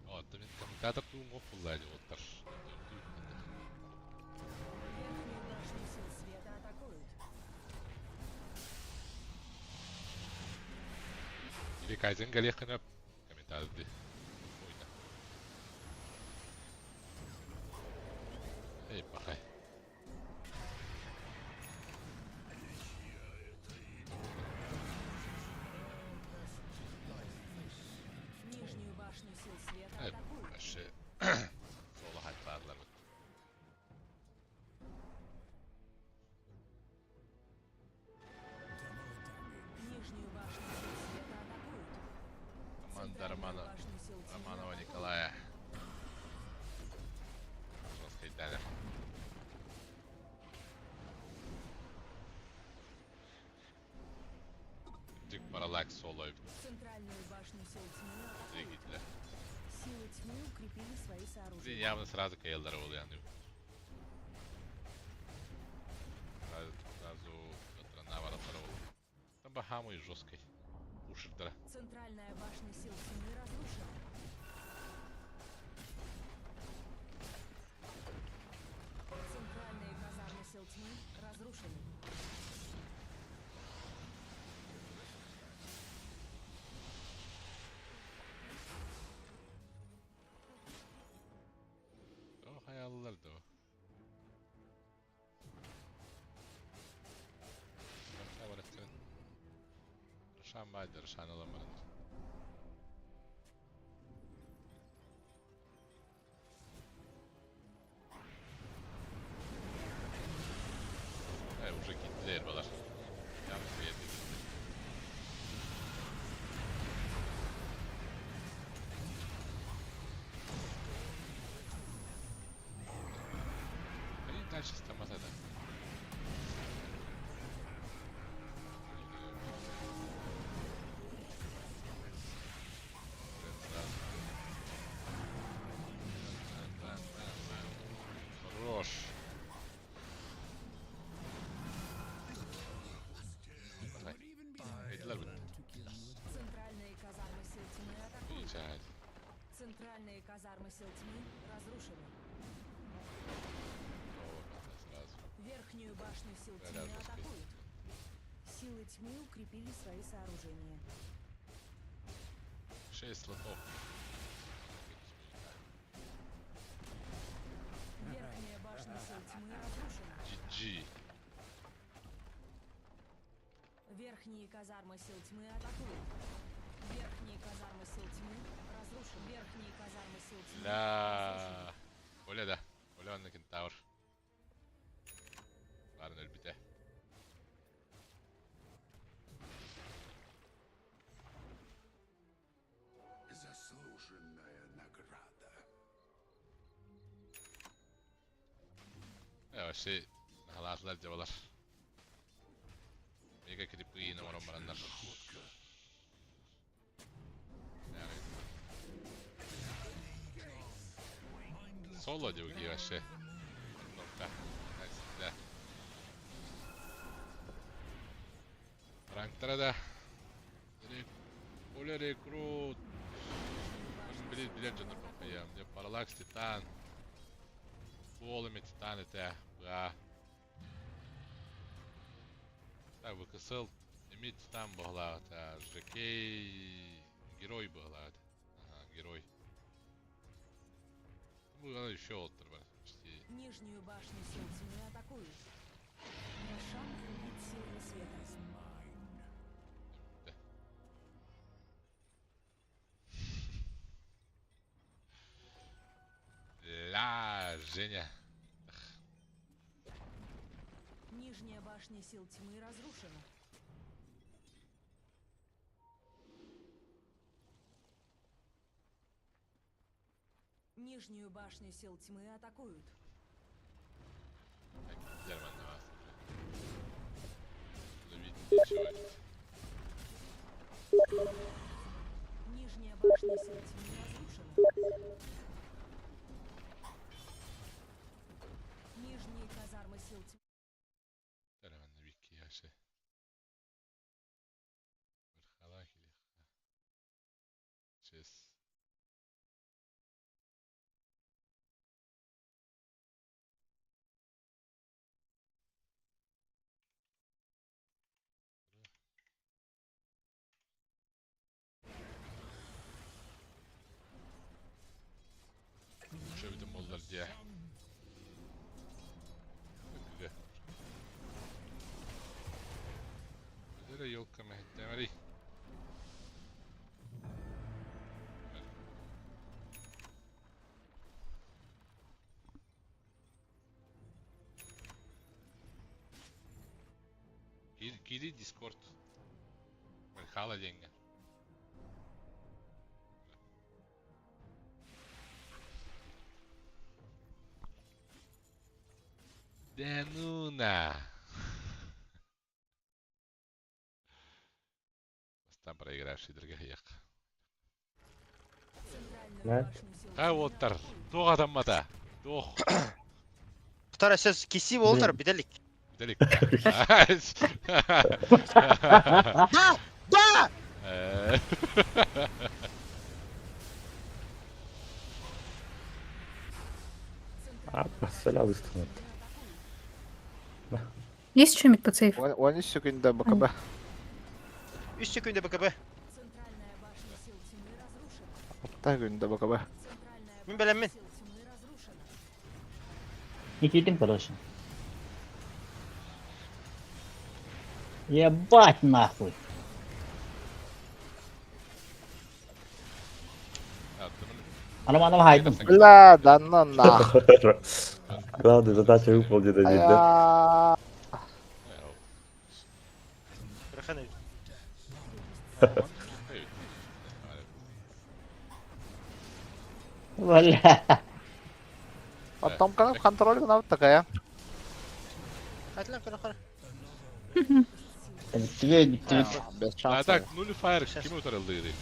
О, это мен комментатор туым опуллайды оттар. Верхнюю башню сил света атакуют. Или кайзен галехана комментатор ди. Ойна. Эй, пахай. Нижнюю башню сил света Evet, атакуют. aşağı sola hatlarlar. Нижнюю башню сил света атакуют. Команда Центральную башню сил тьмы Романова атакуют. Николая. Жестко Италия. Тик параллакс соло Центральную башню сил тьмы атакуют. двигателя. Силы тьмы укрепили свои Блин, сооружения. явно сразу КЛДР уянıyor. Сразу страна варатора oldu. Там бахаму и жесткой. Ушердера. Центральная башня сил тьмы разрушена. Центральные казармы сил тьмы разрушены. hayallar da o. Ne var etsin? Rışan baydır, rışan alamadın. Уже gittiler balar. Yanlış bir yerde gitti. И дальше стамата, да. Хорош. Центральные казармы сил тьмы атакуют. İcat. Центральные казармы сил тьмы разрушены. Сразу. Верхнюю башню сил тьмы Рядом атакуют. Силы тьмы укрепили свои сооружения. 6 слотов. Верхняя башня сил тьмы разрушена. GG. Верхние казармы сил тьмы атакуют. Верхние казармы сил тьмы разрушены. Верхние казармы сил тьмы لا ولا ده ولا انك انت تاور قارن البتاع Заслуженная награда. ايوه شيء خلاص لا الجبلر ميجا كريبين ورا مرنر Solo giochi вообще. Да. Да. Ранг да. Поле рекрут. Блин, Legend я. Мне Параллакс Титан. Полами Титан это. Да. Так, ВКСЛ. Имеет Титан была. Это Жекей. Герой была. Ага, герой. Ну, еще Олтер почти. Нижнюю башню сил тьмы атакуют. Рошан убит силы света. Ла, Женя. Нижняя башня сил тьмы разрушена. Нижнюю башню сил тьмы атакуют. Герман на вас. Ловить ничего. Нижняя башня сил тьмы разрушена. Нижние казармы сил тьмы. Герман на Вики яше. Верхалах или Чес. Что видим молдар где? Где? Где елка мехте мари? Гири Дискорд. Верхала деньги. Да ну на. Там проигравший дорогоех. Нет. Кай Уолтер. Тух адаммата. Тух. Ктара сөз кеси Уолтер биделик. Биделик. Да! Басыла выстрелит. Есть что-нибудь по сейфу? 13 секунд БКБ. 3 секунды БКБ. Центральная башня сил тьмы разрушена. 6 секунд БКБ. Центральная Мин белем мин. сил тьмы разрушена. Никитин, короче. Ебать нахуй. Анам хайдым. Бля, да ну нахуй. Главное, задача выполнена, видно. Бля. Потом контроль на такая. Хайлан кара. Тебе, тебе. Без А шансов. так, нулифайр ким өтөрөлдү кири?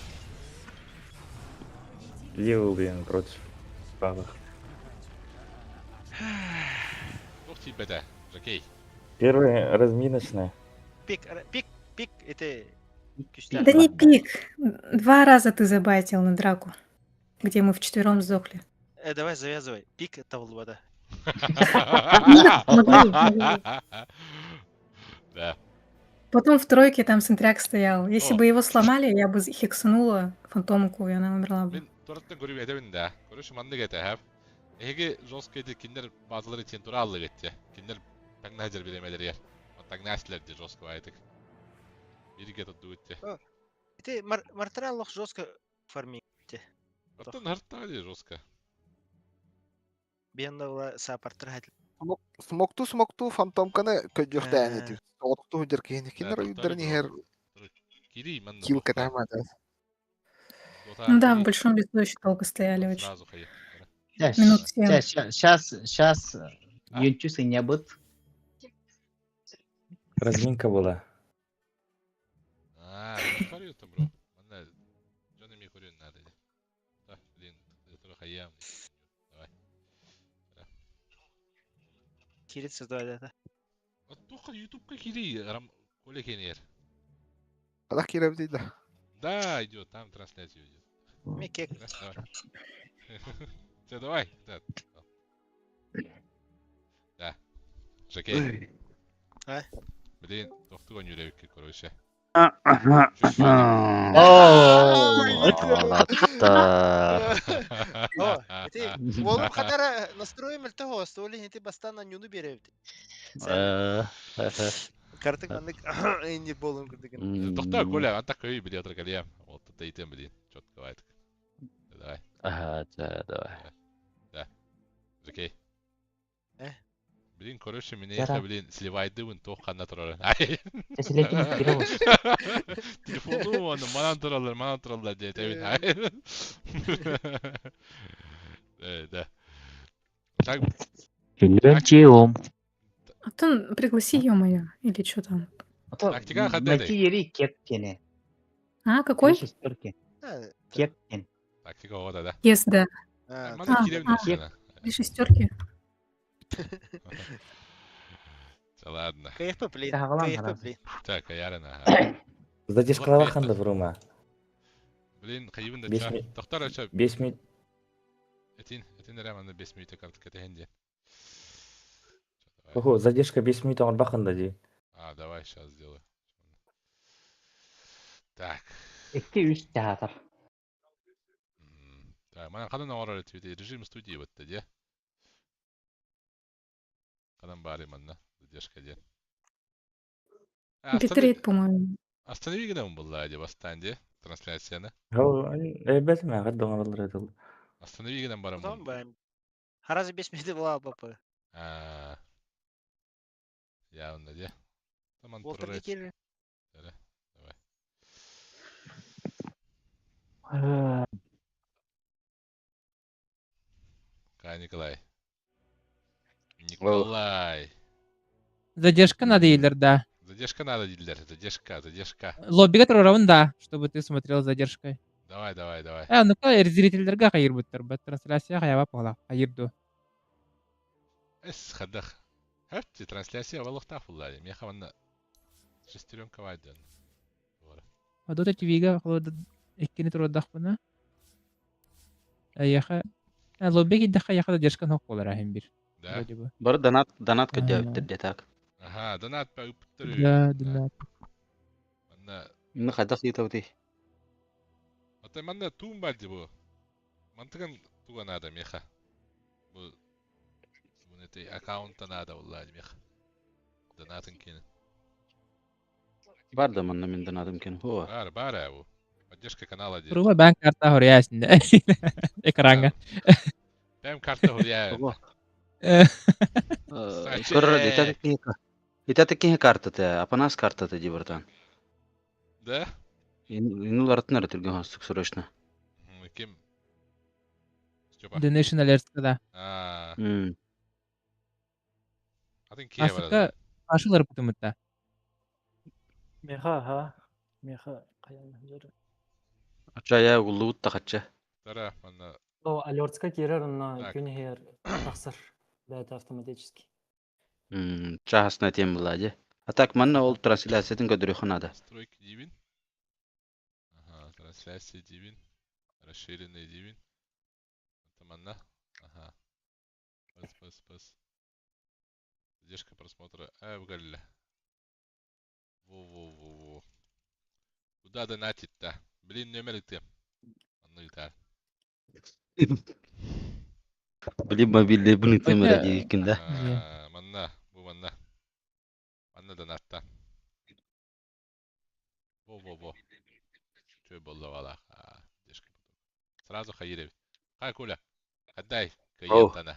Левый, блин, против правых. Ох, тибеде, Жакей. Первая разминочная. Пик, это... Да не пик. 2 раза ты забайтил на драку, где мы вчетвером сдохли. Давай завязывай. Пик это вода. Могу. Да. Потом в тройке там Сентряк стоял. Если бы его сломали, я бы хексанула фантомку, и она умерла бы. Мен туратtan көрүп эдебин да. Көрүш манды кете хап. Эге жосткайды киндер базалары тен тура алды кетти. Киндер паңнажер билемелер ер. Оттак наслер де жостко айтык. Бириге тодду өтте. Это мартараллох жестко фарминг. Оттан хартта де жостко. Бенда сапартыр хатил. Смокту фантомканы көжөктәне ди. Отту жеркени кинер үйдер нихер Кири манда. кил кетамады. Ну да, в большом лесу еще долго стояли очень. Сразу хай. Минут 7. Сейчас Юнчусы не будет. Разминка была. Көрüyordu bro. Manda canım iyi көрüyorsun nerede? Так, блин, это хаям. Давай. Кирит создавать это. Вот только YouTube-ка кири, рам колекенер. Када киреп дейди. Да, идет, там трансляция идет. Мекек. Все, давай. Да. Жакей. А? Блин, тоқтуға нүревікке, короче. Олым қатары настроим того, столи не ты бастана нюну беревди. Картык мандык не болын кырдыгын. Тоқта коля, антақ көй біле отыр калиям. Вот тут дейтен блин, четко айтық. Давай. Ага, давай. Да. Жакей. Э? Блин, короче, меня если, блин, сливайды вон тоқ қанна тұрар. Телефону оны манан тұралар дейді. Да. Так. Антон, пригласи, ё-моё, или что там? Тактика қандай? Найти ери кек кене. А, какой? Кек кен. Тактика оғада, да. Yes, да. Мана кирем десена. 3 шестерки. Ладно. Кайфы, блин. Так, аярына. Задержкалар қанды врума. Блин, қайыбын да ча. Тоқтар ача. 5 минут. Этин рәманды 5 минуты карты кетегенде. Ого, задержка 5 минут оңыр бақында де. Давай, сейчас сделаю. Так. 2-3 театр. Так, мана қадан ауырар етуде режим студии өтті де. Қадан бары манна, задержка де. Битрейт, по-моему. Останови генем была де бастан де, трансляцияны. Бәлім әғір доңаралар әділ. Останови генем барым. Tamam ben. Harazı 5 minute была папа. Я он де. Tamam Волтер не келді. Давай. Николай. Николай. Задержка надо, Илер, да. Задержка надо, Илер. Задержка. Лоббиге тұрауын, да, чтобы ты смотрел задержкой. Давай. Ну-ка, зрительдерге қайыр бұттыр. Бұл трансляция қаяба пағла. Қайырду. Хадах. Хәпті трансляция валықтақ бұллады. Мен қаманна шестеренка вайды. Адота ТВ-ге қолыды еккені тұрудақ бұна. Аяқа... Лоббиге даққа яқа задержка ноқ болар ахим бір. Да? Бары донат көдеуіптір детак. Ага, донат па үптір. Да, донат. Мені қайдақ етау дей. Ата манда туым бәлді бұл. Мантыған туған адам еқа. Бұл ты аккаунта надо, والله мех. Донатын кинен. Бар да манна мен донатым кен. О. Бар абу. Поддержка канала дед. Руба банк карта хорясин. Экранга. Бэм карта хоря. Корра итә такие карта те, апанас карта те дибартан. Да? Инул артнар тилген хастык срочно. Ким? Степа. Donation alert'ta da. Атын кие Асыка барады. ашылыр бутумутта. Меха каян жер. Ачая улуут тахача. Тара, манна. О, алертска кирер на күнһер тахсыр. Да, это автоматически. Чахасна тем бладе. А так манна ол трансляциятын көдөрү ханада. Стройки дивин. Ага, трансляция дивин. Расширенный дивин. Это манна. Ага. Пас. Задержка просмотра. Вгалля. Во. Куда донатить-то? Блин, номер ты. Анны Блин, мобильный bunu темера дикинда. Манна, бу манна. Манна донатта. Во. Чё было вала? Задержка. Сразу хаиреви. Хай, Коля. Отдай клиентана.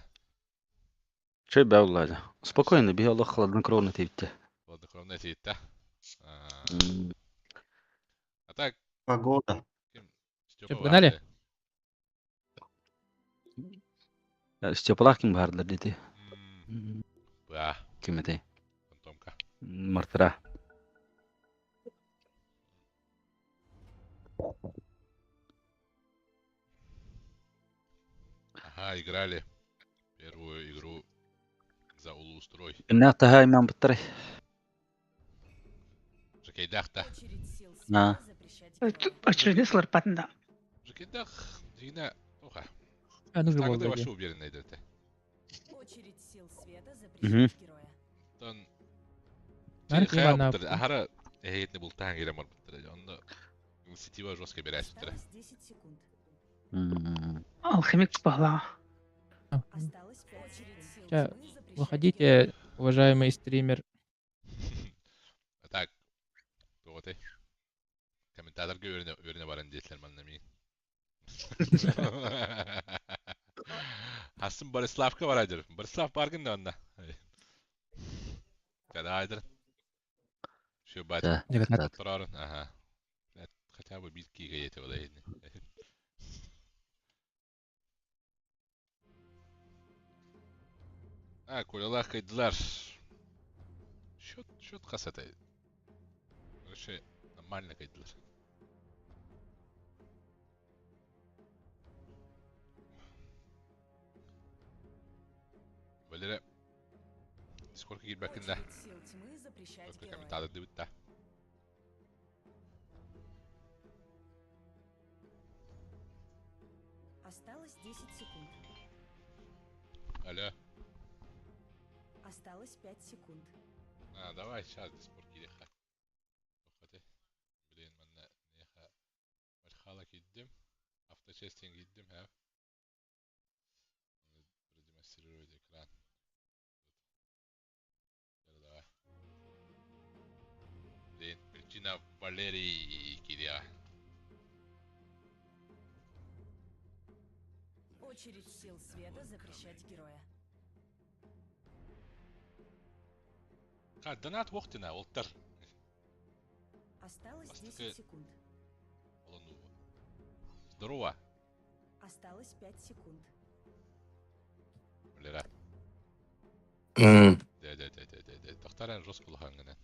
Чё бяулада? Спокойно, бей Аллах хладнокровно тивте. Хладнокровно тивте. А так. Погода. Степа Погнали? Степалах ким бардылар деди. Ба. Ким эте? Фантомка. Мартыра. Ага, играли первую игру за улустрой. Нахта имам баттырай. Жакейдахта. Очередной сларпатында. Жакейдах, дигна, оха. Ну же Тогда болды. вообще уверенно идете. Очередь сил света запрещать героя. Тон. Нарк имана. Ахара эхетне был таң герем барбаттыр. Онда инициатива жестко берясь утра. Осталось 10 секунд. Алхимик погла. Осталось 5 очередь сил Ща, тьмы запрещать выходите, уважаемый стример. Так. Вот и. Комментаторга өріне барын дейсілер манна мен. Асын Бориславка бар айдыр. Борислав баргын да онда. Когда айдыр. Şu бать. Тұрарын. Ага. Хотя бы биткиге ете ола едіне. Колялар кайдылар. Счет қасатай. Вообще нормально кайдылар. Валера, сколько гильбакында? Сколько комментаторы дыбытта? Осталось 10 секунд. Алло. Осталось 5 секунд. Давай сейчас диспорт киреха. Блин, манна неха. Мархала киддим. Авточестинг киддим, ха. Продемонстрировать экран. Давай. Блин, причина Валерий киря. Очередь сил света запрещать героя. Донат вохтина, олтар. Осталось 10 секунд. Здорово. Осталось 5 секунд. Валера. Да. Тохтаран жестко лохангана.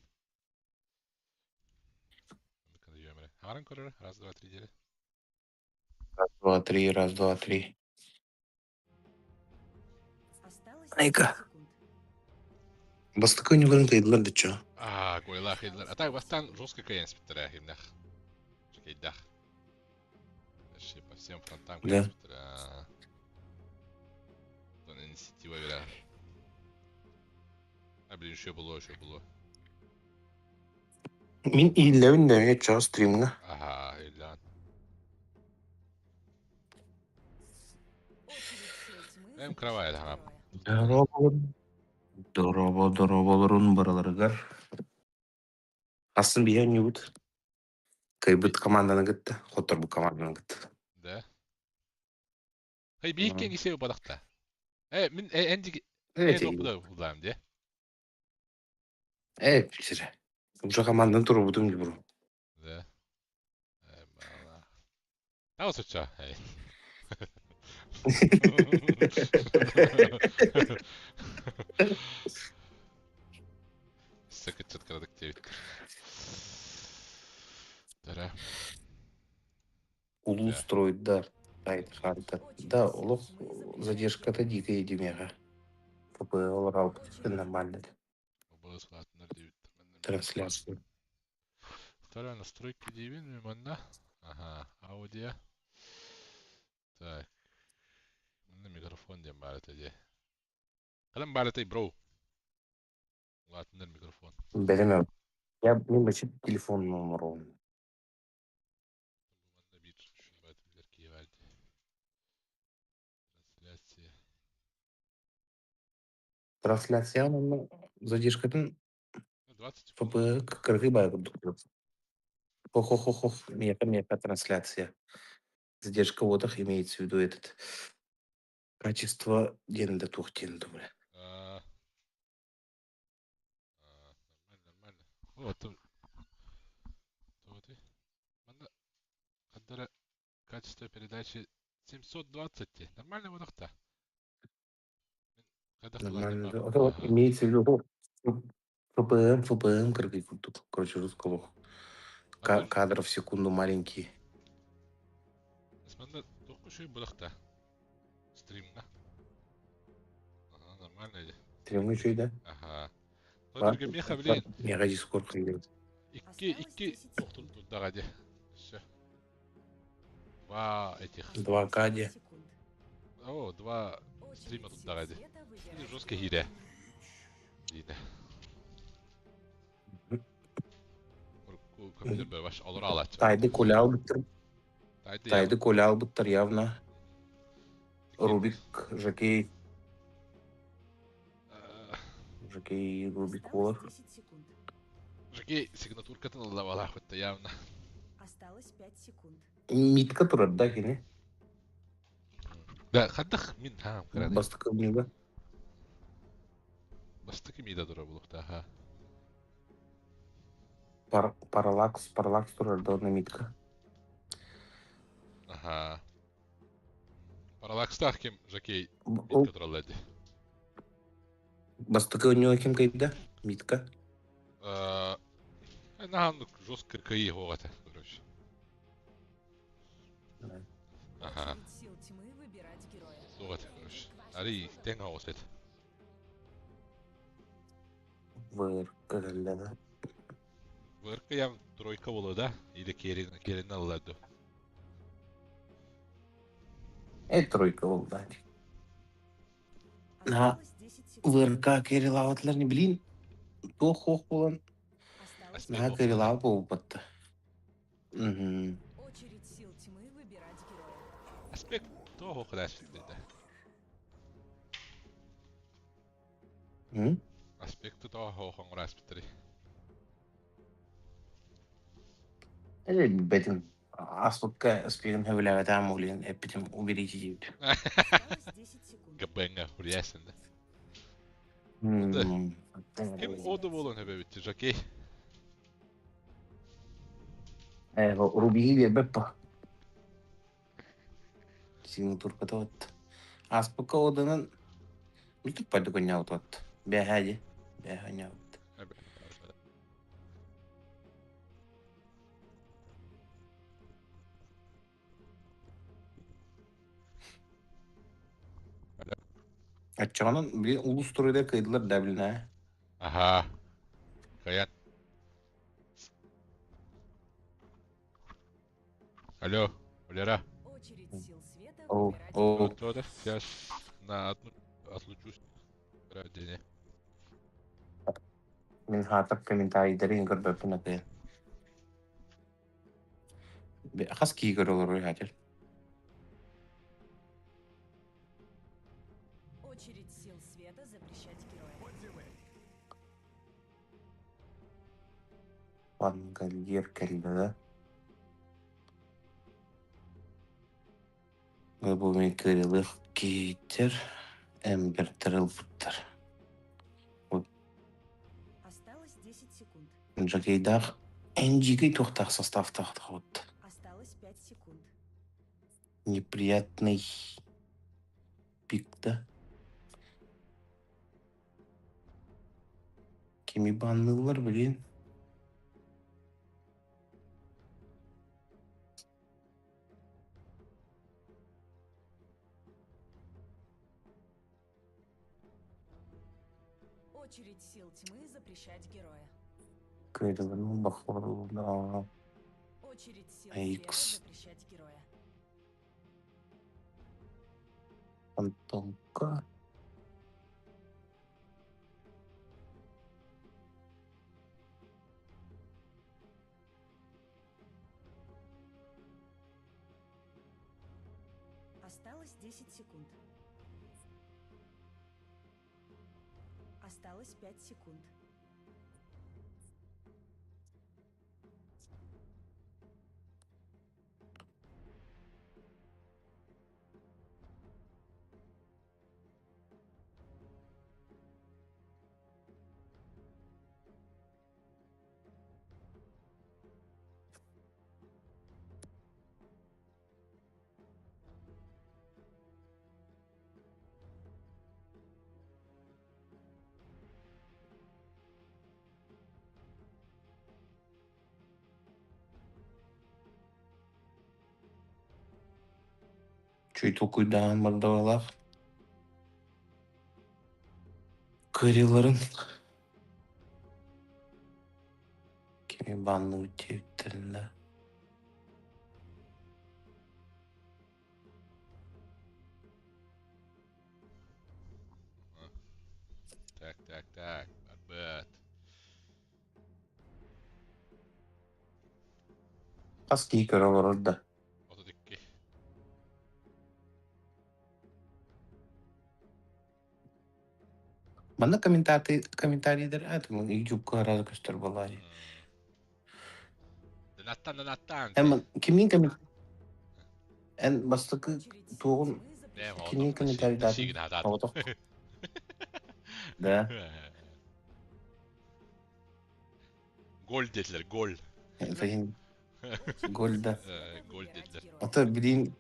Харан корер. Раз, два, три дели. Раз, два, три. Осталось 10 Айка. секунд. Бастакы нюларын кайдылар да чо? Койлар кайдылар. А так бастан жестко каян спиттера химнах. Чекейдах. Вообще по всем фронтам каян спиттера. Тон инициатива вера. Блин, что было? Мин ийлевин да чо стримга. Ага, илян. Очередь сил тьмы Кровать, ага. запрещать Дораболорун бараларыгар. Асын бия нюбут. Кайбыт команданың гытты. Хотор бу команданың гытты. Да. Хай бийкен кисеу бадакта. Мен энди топуда улам де. Билсире. Уже команданың туру будум ди буру. Да. Мала. Тау суча. Сакачат крадык тевит. Тара. Улу строит, да. Айт харта. Да, улух задержка-то дикая демега. ФПЛ рауп. Нормально. Трансляцию. Вторая настройка дивин, манна. Ага, аудио. Так. На микрофон дем баратади. Калам баратай, бро. Ладно, микрофон. Белемем. Я не бачу телефон номеру. Трансляция, ну, задержка-то ФПЛ кыргый байгы. Хо-хо-хо-хо. Мека трансляция. Задержка водах имеется в виду этот качество денда тухтенду, бля. Нормально. Вот. Вот. Когда качество передачи 720. Нормально водах-то. Нормально. Вот имеется в виду ФПМ кыргый куртук. Короче, русского. Кадров в секунду маленькие. Смотри, только что и водах-то. Стрим, да? Ага, нормально иди. Стрим еще и да? Ага. Только меха, блин. Мега дискорд ходит. Икки тут доради. Все. Два этих. 2 кади. О, 2 стрима тут доради. Или жесткая гиря. Гиря. Компьютер бы ваш алурала. Тайды колял буттар явно. Рубик, Жакей. Жакей, Рубик Волов. Жакей, сигнатурка-то надавала, хоть-то явно. Осталось 5 секунд. Митка турат, да, кини? Да, хаддах мин хам, крады. Бастыка мида. Бастыки мида дура булук, ага. Паралакс турат, да, на митка. Ага. Паралакстах кем Жакей митка тураллади. Бастыка у него кем кайда? Митка. Нахандук жестко кыркаи хоғата, короче. Ага. Хоғата, короче. Ари, тең хауысет. Вырка, да. Вырка ям тройка болу, да? Или керен алладу. Тройка болу, да. На вырка керелаватлар не блин. Тох болан. На керелав болу батта. Очередь сил тьмы выбирать героя. Аспект того храсит, да. Аспект того храсит. Бетим. Аспекта спирим хевлава тамулин эпитим уберите дивит. Габенга хурясен, да. Кем оду болон хебе битти, Жакей? Рубиги беппа. Сигнатурка-то вот. Аспека оданан мультик паду коняут вот. Бяхади. Бяханяут. Аччағанан білен улус турайда кайдылар да білін, а? Ага. Каят. Алло, Валера. Кто да? Сейчас на одну отлучусь. Ради. Мен хатап комментарийдерин көрбөппүн атайын. Хас кийгөр олор хатер. Очередь сил света света запрещать героя. Пангальер келді. Бұл кірілік кейтер, әмбір тіріл бұттар. Осталось 10 секунд. Жакейдақ әнжігей тоқтақ составтақ вот. Осталось 5 секунд. Неприятный пик, да? Кеми баннылар, блин. Очередь сил тьмы запрещать героя. Кайдаларның бақыларына. Очередь сил Икс. света запрещать героя. Фантомка. Осталось 10 секунд. Осталось 5 секунд. Чуть okuydan bardavalaq. Кырыларын. Кеми банны өтеуіттерінде. Так. Арбет. Қасқи көрілер орда. Отодикки. Бана комментарийлер айтымын YouTube-ка разы көстер болады. Дынаттан. Әмін кемнен комментарий? Ән бастықы тоғын кемнен комментарий дадым? Да. Гол dediler, gol. Gol da. Gol dediler. Ata bilin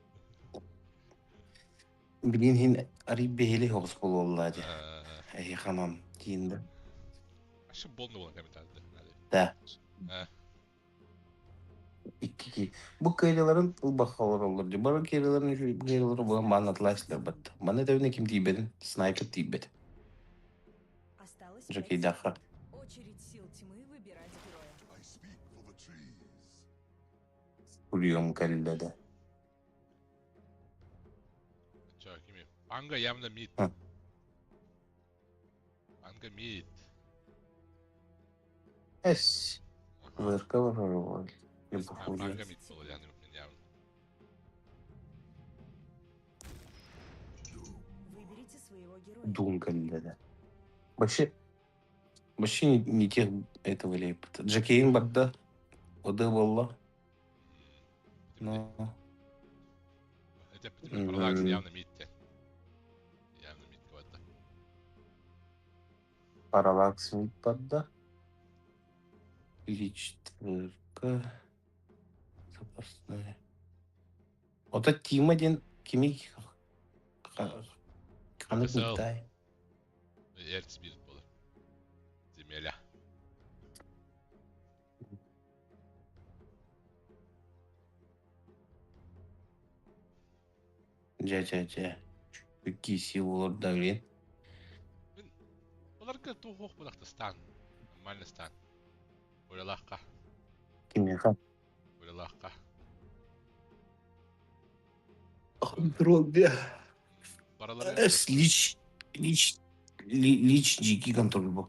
hin arayıp beheli hoğuz bol olladı. Ey hanım deyinde. Aşı bolnu olan komentarda. Da. İki. Bu kayıların ılbaqalar olurdu. Bana kayıların bu anlatlaştılar battı. Bana da öyle kim diybedin? Sniper diybedi. Осталось Жакей 5 Даха. секунд. Очередь сил тьмы выбирать героя. I speak for the trees. Vuruyorum kalede. Çak kimi? Anga yamla mid. Ha. Anga mid. Es. Vırka var orada. Anga mid olur yani min yamla. Выберите своего героя. Дун kalede. Başı не тех этого лепта. Джакейн бадда. Ода валла. Но. Это потому паралакс явно мидте. Явно мид квадда. Паралакс мид бадда. Четверка. Запасная. Ота Тим один кими kanı buğday. Ertesi bir olur. Zemela. Жа. Киси olur давлен. Оларға туғуқ бұлақты стан. Нормальный стан. Ойлалаққа. Кимеха. Ойлалаққа. Контроль. Паралары. Лич жеке контроль бұл.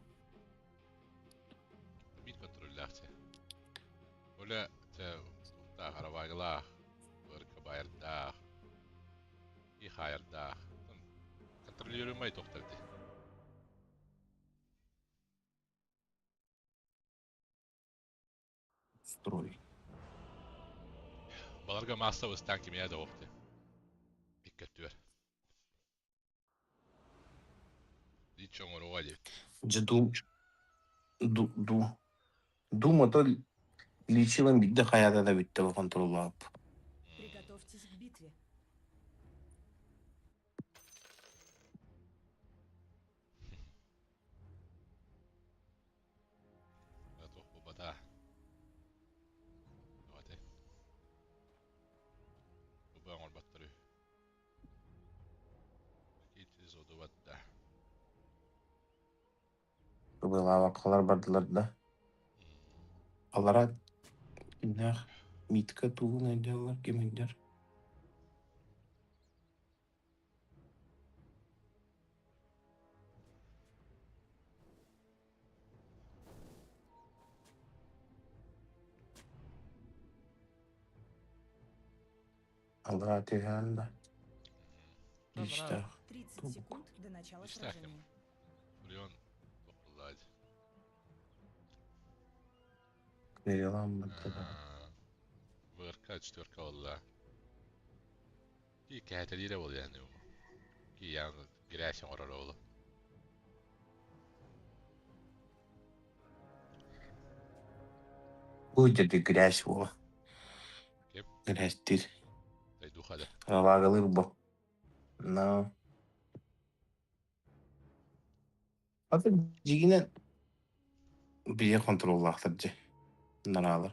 Мид контролляқсы. Оля, та қарабағылақ. Өркі байырдақ. И хайырдақ. Контролируемай тоқтарды. строй. Balarga massa ustan kimya da oktu. Dikkatli ver. Hiç onu olay. Думата лечилам бидде хаята да битте во контроллап. Приготовьтесь к битве. Готов побата. Давайте. Побаң ol battırı. Gittiz o da batta. Была вакалар бардылар да. Алара кинах митка тугун айдалар кемендер. Алара теган да. İşte. 30 секунд до начала İşte. сражения. Furion topladı. Verilan battı. Vırka четверка valla. Ki kahteliyle ol yani. Ki yani girersin oraya oğlum. Будет и грязь во. Кеп. Грязь тир. Daydu hadi. Равагалыр бо. Но. Аты жигинен бие контроллахтыр. Наралар.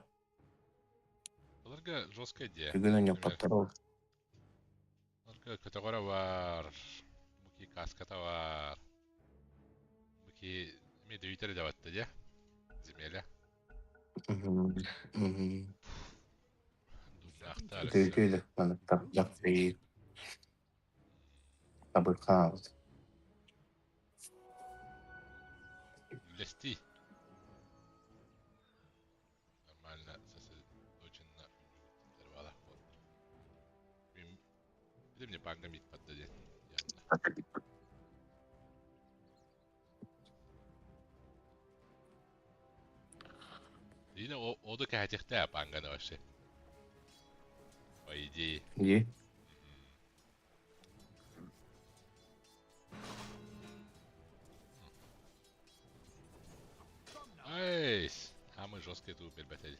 Balarga жестко diye. Бүгүн оня паттар. Balarga kategori var. Buki kaskata var. Buki medüiteri de battı diye. Zimele. Dumlaktar. Түйді. Маны тап değil. Табы қалды. Лести. Нормально сосы очень нервала. Bir de мне панга мид поддадет. Yine o da kaçıktı ya panga'da başı. O идеи. Где? Айс. Самый жесткий тут перебатели.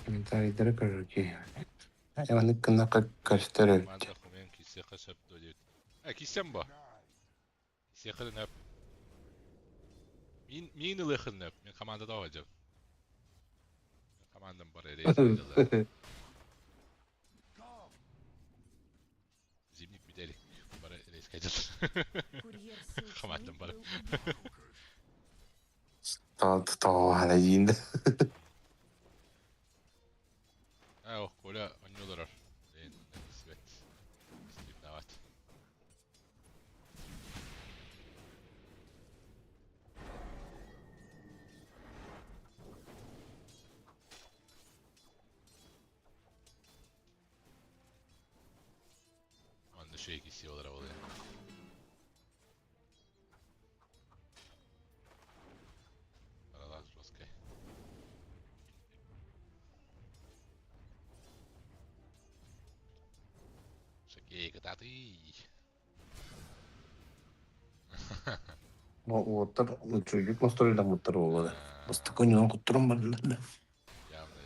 Комментарийдері көрірге. Әмәні кына кәстері өтті. Manda kumen kiseka söp dödüt. Kisem bu. Kiseka nöp. Min ılıkın nöp. Men komandada olacağım. Komandam var reis. Zimnik bir delik. Bara reis kaçır. Komandam bara. Tamam hala yiyindi. Oh, kola oynuyorlar. Evet. İsteyip davet. Anda şey kesiyorlar oluyor. Aralar Roskay. Шаги, ты. Оттар, çocuk nostaljiden mutlu oldu. Bastı koyunan kutturum barında. Явно.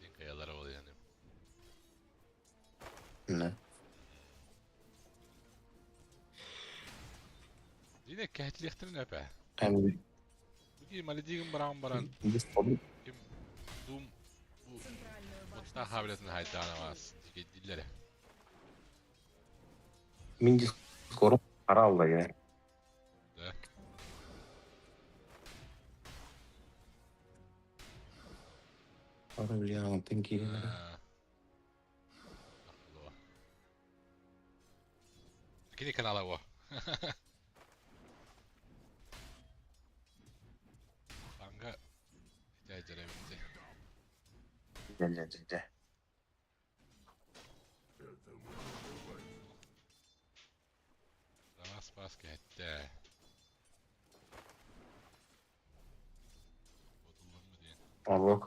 Bilin kayalara oluyor yani. Ne? Yine kahtliyahtırın öpe. Hem Bugün malidigin baran. biz tabii Kim Doom bu Botta habiliyatını haydanamaz. Dillere. min skoru para aldı ya. De. Para bile anlatın ki. Kini kanala o. Panga ihtiyacları bitti. Gel. Ras bas gitti. Allah.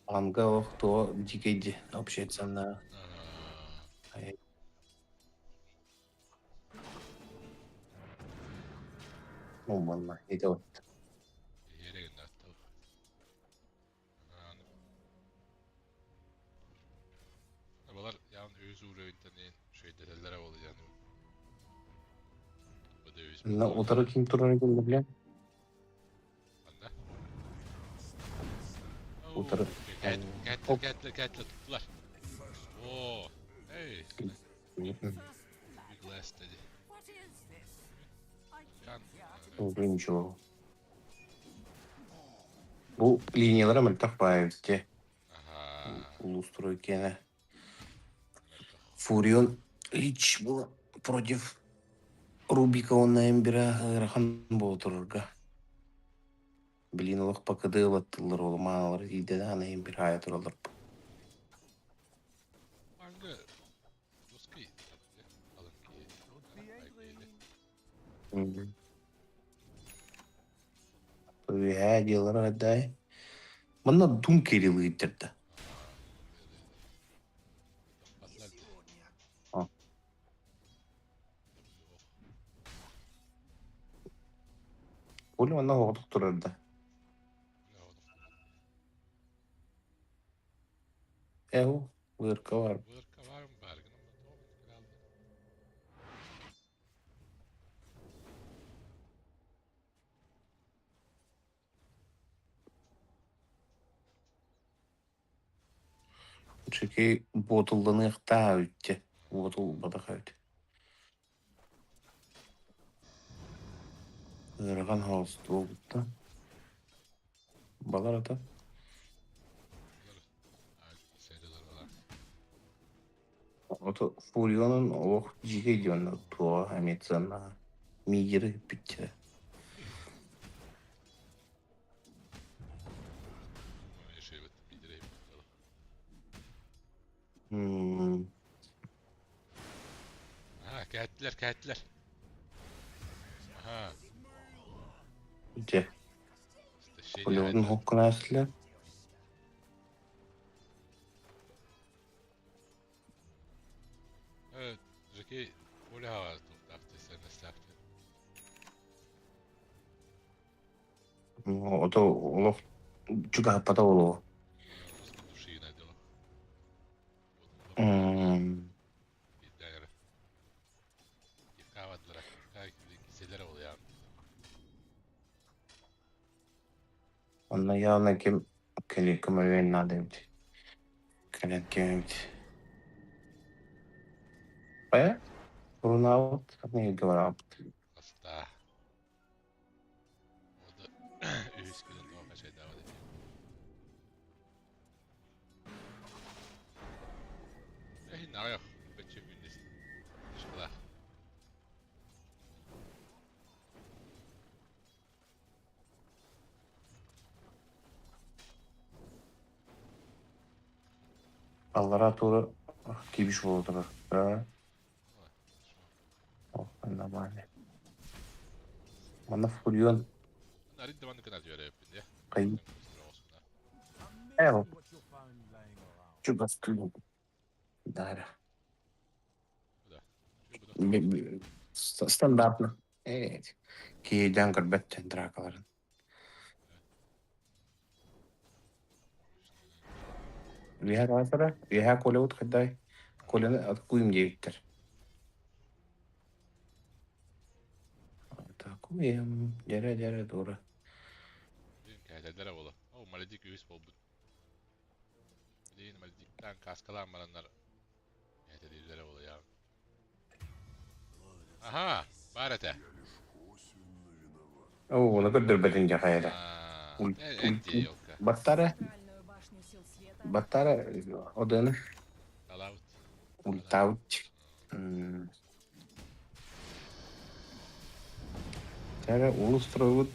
Анга ох то дикейди общается на. Ну, манна, это вот. Yerine attı. Babalar yani öz uğrayınca ne şey detaylara oluyor yani. Bu da öz. На утро ким тураны келди, бля. Anda. Утро. Getler tuttular. Oo. Hey. Bir glass dedi. Can. Уже ничего. Bu liniyalara mıltak bayıldı. Улустрой кене. Фурион hiç bu против Рубика оннайын бира ырахан болтурурга. Билин олох пакыды ылаттылар ол маалар ийде да анайын бир ая туралар. Hangi? Ruski. Alın ki. Öyle diyorlar hadi. Bana dum kerili ittirdi. Oğlum bana horduk dururdu. Evo, vırka var. Vırka var mı Bergin? Çünkü botuldan ıhta öttü. Botul badak öttü. Irgan hasta oldu. Balar ata. Oto Furion'un o jige diyorlar. Tuğa hemet sana. Migiri bitti. Ha, geldiler. Aha. Bitti. Furion'un hokkuna asla. Evet, Ricky öyle hava tuttu sen isterken. O da o juga pada o. Duşu yine de o. Değer. Yıkavadılar. Giselere oluyor. Onunla yağına kim keli kumarı nademdi. Kelen kimdi. Baya? Burun out. Ne ilgi var yaptı. Hasta. O da üskünün doğru şey devam ediyor. Ne yok. Kaçıyor gündüz. Şurada. Allah'a doğru gibiş oldular. Ha? Oh, nормально. Bana Furion. Bunlar devam kadar diyor hep diye. Kayıp. Evet. Çok az kıldım. Dara. Стандартно. Evet. Kiyeden gırbetten drakaların. Riha rasara. Riha kole ut khaday. Koleni at kuyum diyektir. Takuyum. Jere doğru. Geldiler oğlum. O maledik üyüs oldu. Değil maledikten kaskalanmayanlar. Geldiler oğlum ya. Aha, barete. Oo, onu kadar bedince hayra. Battara. Battara odanı. Ultaut. Tara ulusturuvut.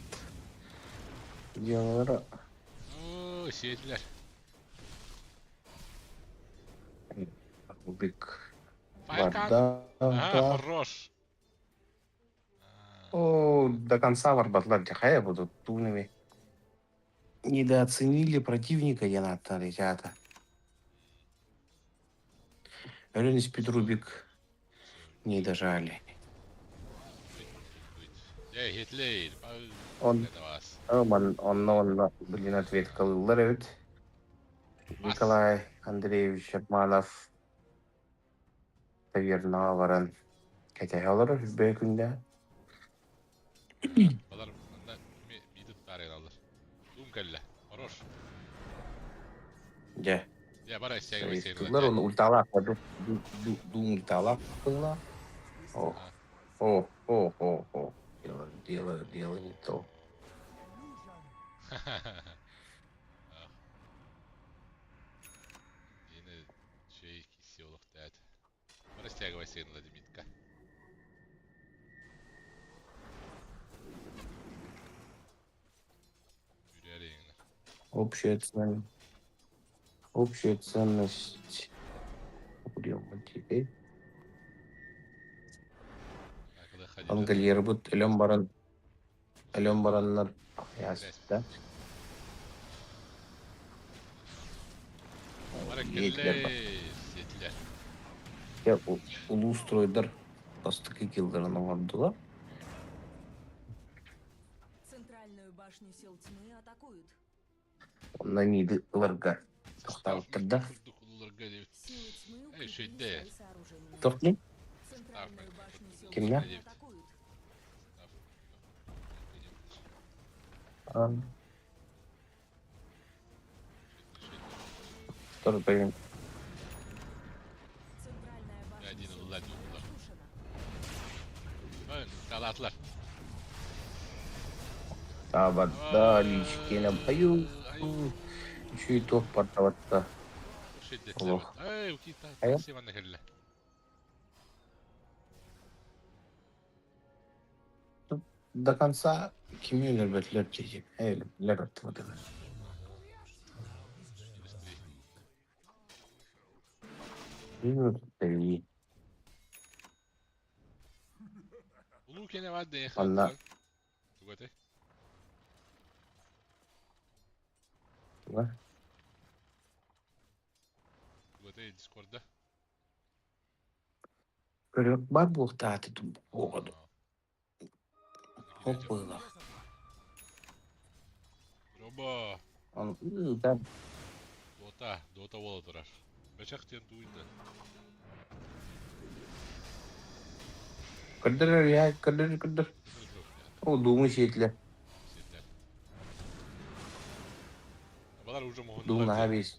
Diyorlar. Oo, şeydiler. Big. Aha, хорош. О, до конца ворбатлар тихая будут тунами. Недооценили противника, Яната, ребята. Ленис Петрубик не дожали. Я Гитлер. Он, Это вас. он, блин, ответ Калыларевит. Николай Андреевич Шерманов. Таверна варан. Хотя Хеллер в Бекунда. Balar bunda midit bari alır. Dum kelle. Хорош. Да. Я bara isteyge Калылар он ульталак. Дум ульталак было. О. Дело не то. Yine şey kisiyorluk dedi. Bara isteyge basayım da dimitka. Yürüyelim. Общая ценность. Приема теперь. Ангальер бут элем бараннар ясыпта. Bara Гитлер kelle. бар. Setler. Я улуу стройдар бастыкы килдерин оңордула. Центральную башню сил тьмы атакуют. На ниды ыларга токталыптырда. Силы тьмы Эй, укрепили шейде. свои сооружения. Токни? Центральную башню сил Кимня? тьмы атакуют. Тоже поим. Центральная башня Один сил ulan тьмы ulan. разрушена. Ön kalatlar. Табадда личкена баю. Еще и топ портаватта. Şiddetli. Allah. Ey ukita. Aya. Sevanna kelle. До конца кимью нербетлер чечек. Лер оттывадылар. Минут 3. Ulu kene var de. Valla. Tugate. Tugate Discord'da. Бар бултаты тут поводу. Хоп было. Roba. Он да. Dota vola durar. Beçak ten duydu. Кырдыр я кырдыр. О, думай шетле. Setler. Balar ucu muhundular. Думна весь.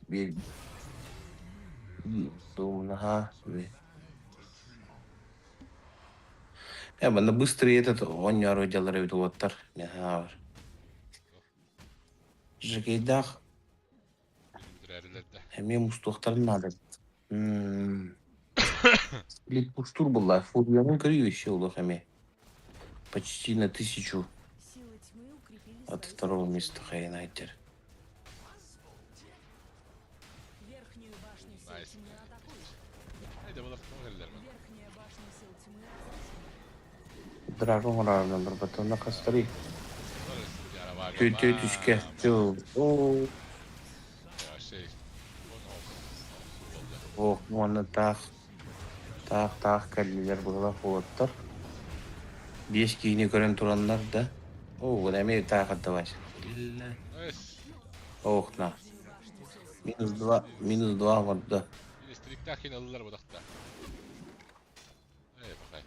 Думна. Я бы на быстрый этот он не орудил ревитулатор. Жигейдах. Мне мустухтар надо. Лит пуштур была. Фурьян крию еще лохами. Почти на 1000 Силы тьмы укрепили от свои второго сооружения. места Хайнайтер. Верхнюю башню сил Nice. тьмы атакуют. Haydi balar geldiler mi? Верхняя башня сил тьмы разрушена. Драгон равно барбатон на костри. Yara var. Тютюшке. О, Ya şey. ох, оны тақ кәлілер бұғыла қуаттар. 5 кейіне көрен тұранлар да. О, бұда мен тақ атты Ох, на. -2 варда. Strikta kinalılar bu dakta. Bakay.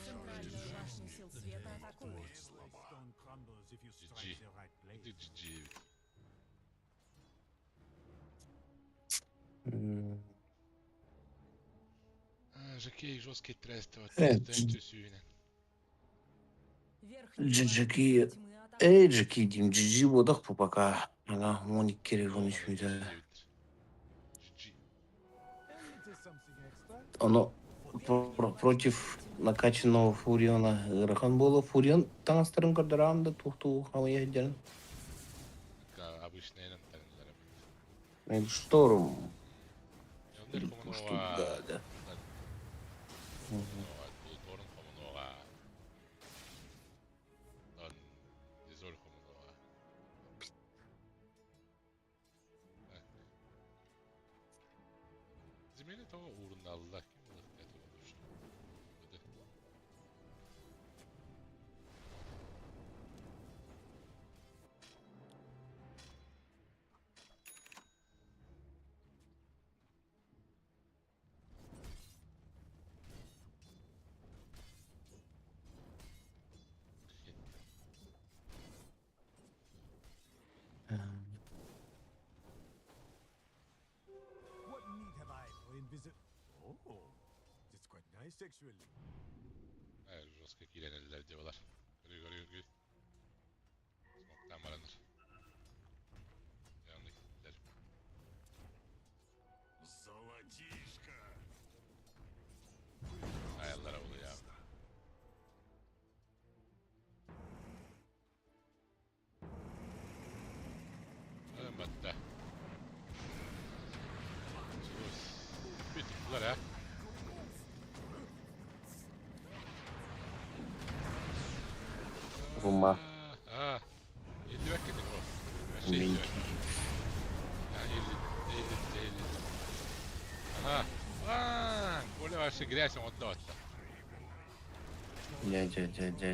Центральную башню сил света атакуют. GG. Жакей жесткий трест. Сүйінен. Верхнюю Джаки. башню сил тьмы атакуют. Джеки дейм, джиджи бодақ по пока. Ана, моник керек оны шүйді. Оно против накачанного Фуриона Рахан было. Фурион таңастырын көрдірамды тухту хамая едерін. Обычный элем таринлары. Мен шторм. Yandır Или kumunu пушту var. гада. Var. Земельный того уровня алла kim olur это olur. Hadi. What need have I for invisit? Oh, it's quite nice actually. Evet, Roska kileneliler diyorlar. Yürü. Smoke'tan baranır. Yanındaki gittiler. Золотишко. Ayarlara oluyor ya. Ölüm battı. Bittiler ha. Ruma. Aa, 50 vakit bu. Link. Ya 50. Aha. Aa, gole varsa girersen onda attı.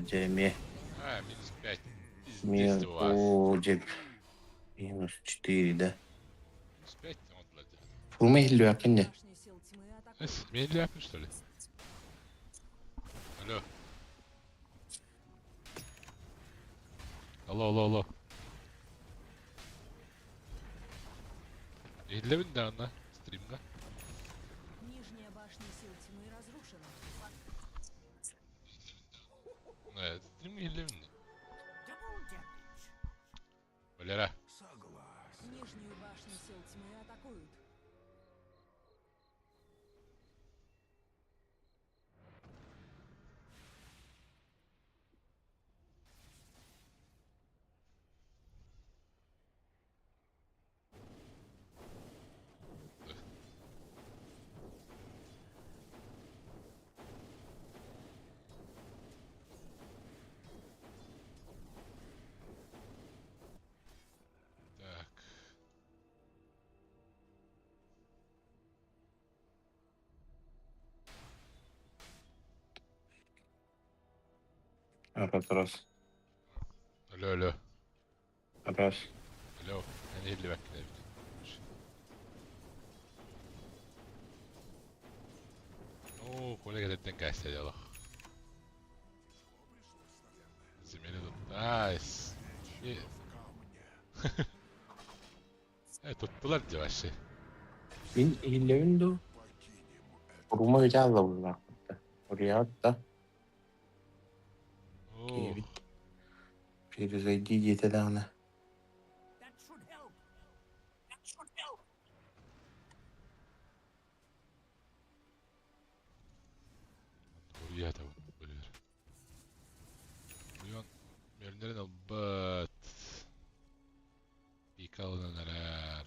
Cemi. Ha, minus 5. Минус, о, cep. Минус 4, да. Minus 5 onda. Рума или акинне? Башня сил тьмы атакует. Beni yapmış что ли? Alo. Alo. 50 bin de ana stream'da. Нижняя башня сил тьмы разрушена. Evet, stream'da 50 bin de. Valera. Нижнюю башню сил тьмы атакуют. Так. Раз. Alo. Раз. Alo. Yani 50 vakit evet. Oo, kollega detten kaçtı ya. Zemeli tuttu. Nice. Evet, tuttular yavaş şey. Bin hilevinde Ruma güzel de bunlar. Oraya hatta Oo. перезайди где-то давно. Oraya da böyle. Uyan. Merdiven albat. Yıkalın neler.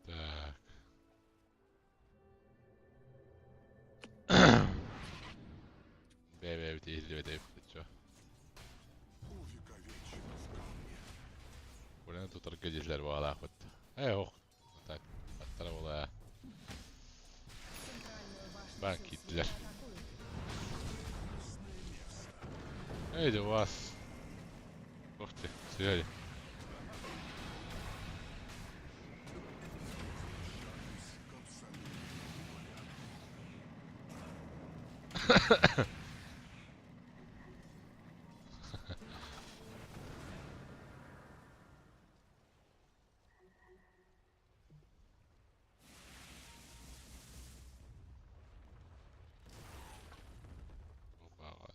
Так. Б değil ve что? Buradan tutar gecizler bu alakut. Yok. Tak. Atlara ola. Bank gittiler. Haydi vas. Korktu. Söyle.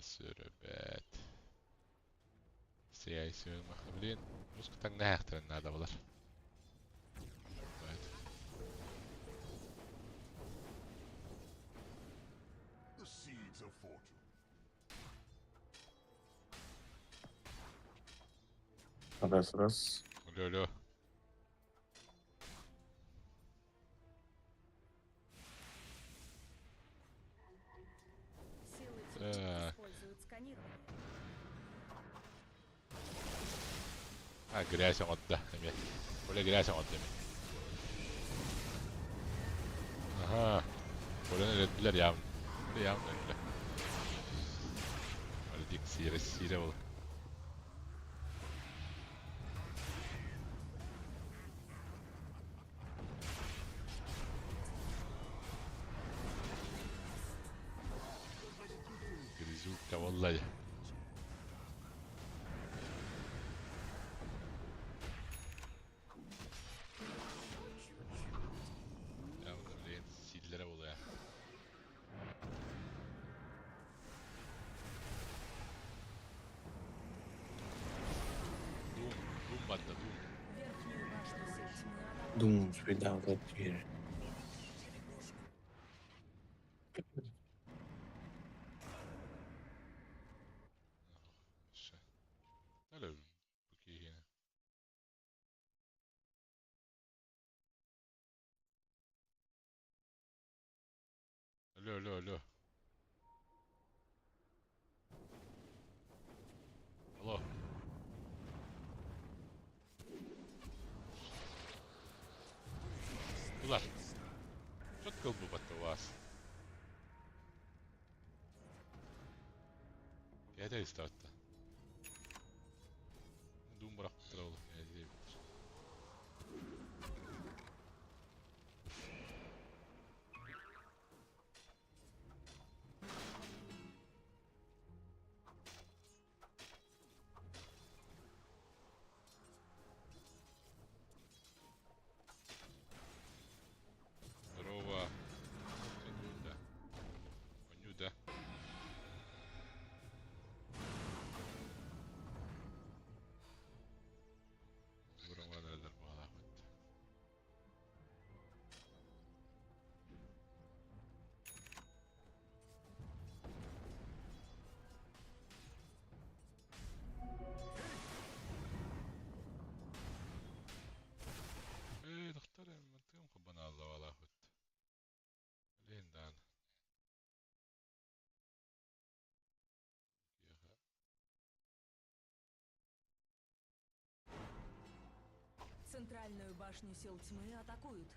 Sürübet. Siyasi makabulin. Muskatan ne haktarın nada bular. Evet. The seeds of fortune. Раз. Alo. Силы Так. используют сканирование. Ha gräs on åtta. Oli gräs on åtta. Aha. Oli ne reddiler ya. Oli ya öyle. Oli dik sire ol. Grizuka vallahi. Doom without a fear. Hello. Okej here. Allo. Allo. Ular. Çok kalbu battı vas. Gede startta. Doom bıraktı oğlum. Gede. Здорово. Понюда. Понюда. Здорово, neler bu Ahmet. دختار منطقة مخبنا الله ولا أخد لين دان Центральную башню сил тьмы атакуют.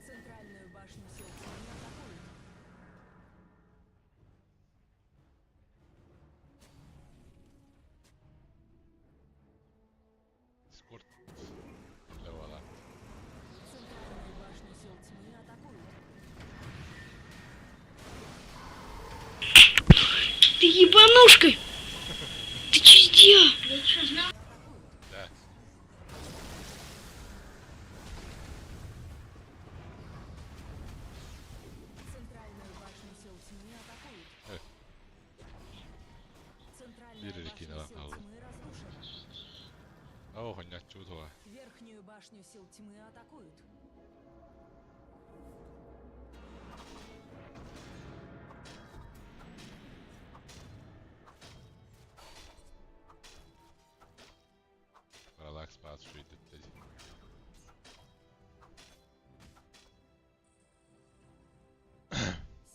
Центральную башню сил тьмы атакуют. Скорт для вала. Центральную башню сил тьмы атакуют. Ты ебанушка! Ты че сделал? Я что, знал? Да. Центральную башню сил тьмы атакуют. Центральная Bir башня iki сил daha kaldı. тьмы разрушена. Oh, honyak çutuğa. Верхнюю башню сил тьмы атакуют. Parallax path şuydu dedi.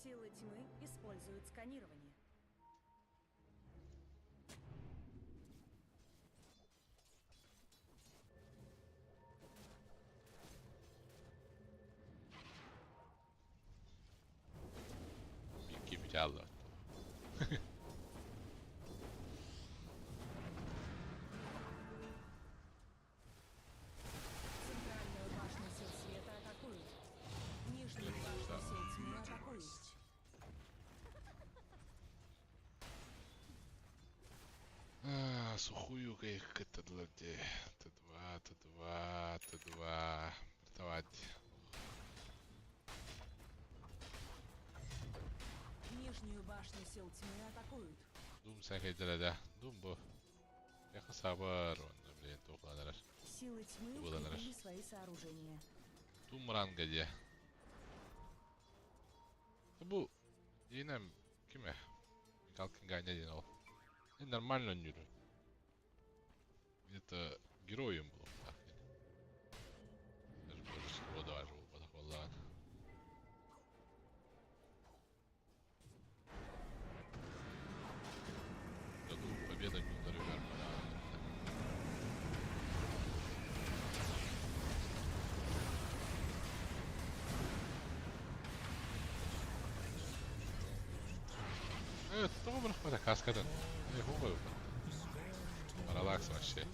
Силы тьмы используют сканирование. Bir gibi çaldı. Центральную башню сил света атакуют. Нижнюю башню сил тьмы атакуют. Сухую как это ладе. Т2. Давайте. Нижнюю башню сил тьмы атакуют. Doom sen kaydıra. Doom bu. Yakın sabır. Onu bile toplanırlar. Силы тьмы Благодарю. укрепили свои сооружения. Doom rangacı. Bu yine kime? Kalkın gayne yine o. Нормально нюрю. Это героем был. Даже божество даже вот так вот. бұрық бара, каскадан. Ху ғой. Паралакс вообще.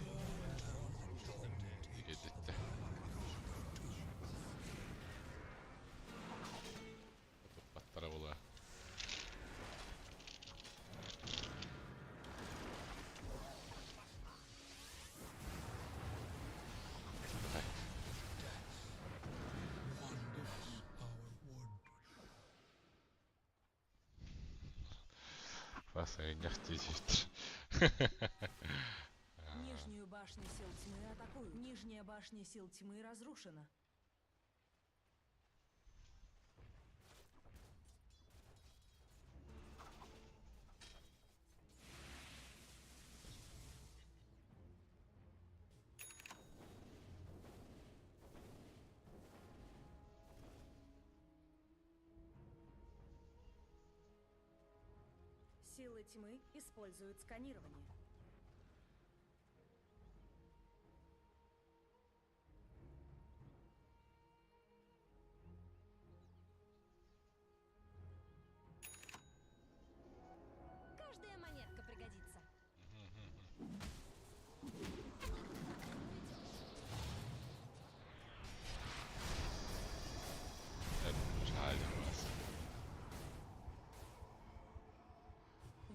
Неге детті. Баттара бола. Нижнюю башню сил тьмы атакуют. Нижняя башня сил тьмы разрушена. Силы тьмы используют сканирование. Каждая монетка пригодится.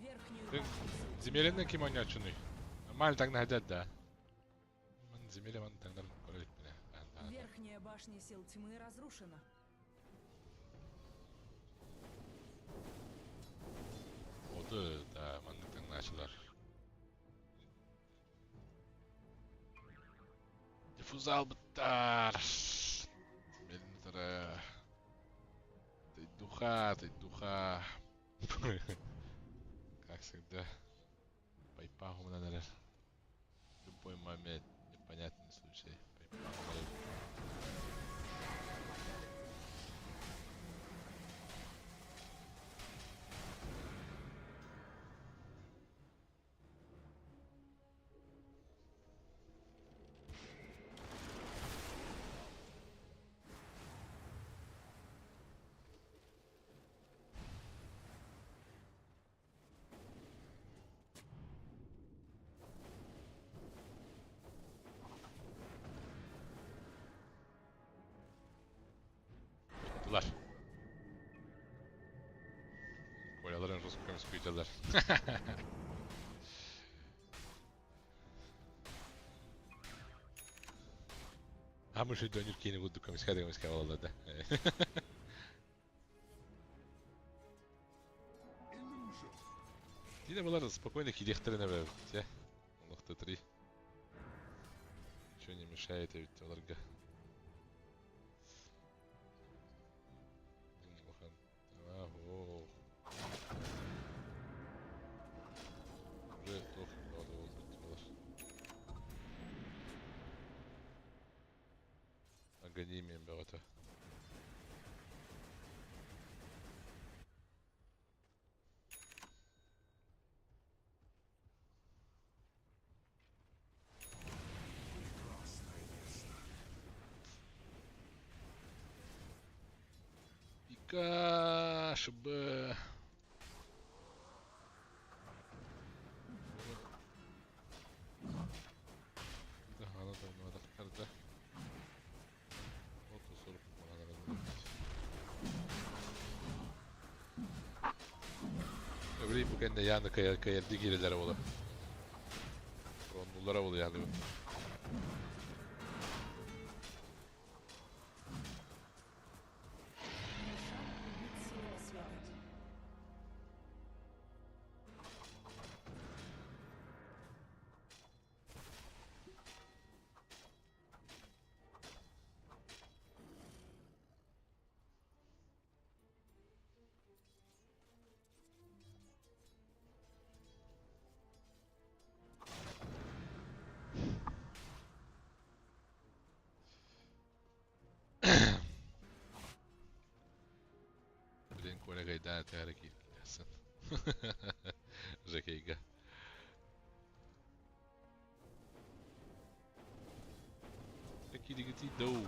Верхнюю Земелені кім ойнат шуны? Нормально так нахадят, да. Мен земелі маны таңдар көрелік біне. Верхняя башня сил тьмы разрушена. Оды, да, маны таңнашылар. Диффузал бұттар. Земеліні тары. Ты духа. Как всегда, пайпаху мы надо в любой момент, непонятный случай. Пайпаху надо. Tuttular. Kolyaların Rus koymuş kuyucalar. А мы же донерки не будут комусь сказала, да. Yine bunlar спокойно хидехтерine verdik ya. 0.3. Ничего не мешает ведь оларга. Уже плохо надо вот Аганимием бегота. Чтобы надо карта. Вот 40 надо разобрать. Öbürü bu kendi yanında kayardı geriler ola. Rondulara oluyor yani. Да, это Ракейга. Ракейга. Ракейга доу.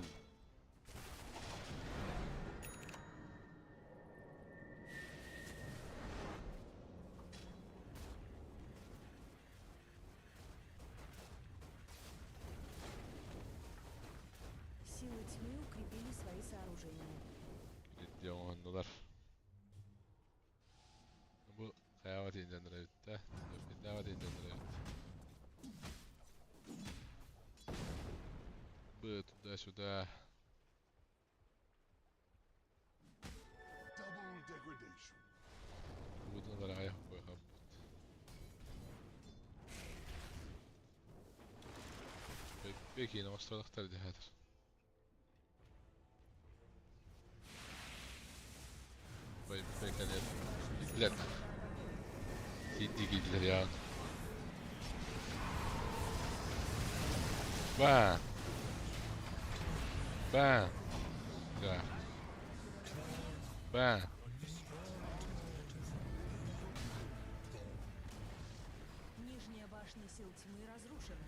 dolar. Bu kayavat incendir evet. Kayavat incendir evet. Bu туда-сюда. Bunları ayak koyalım. Peki yine ustalıklar diyedir. Beklenir. İlgiler. Ciddi ilgiler ya. Bam. Bam. Ya. Bam. Нижняя башня сил тьмы разрушена.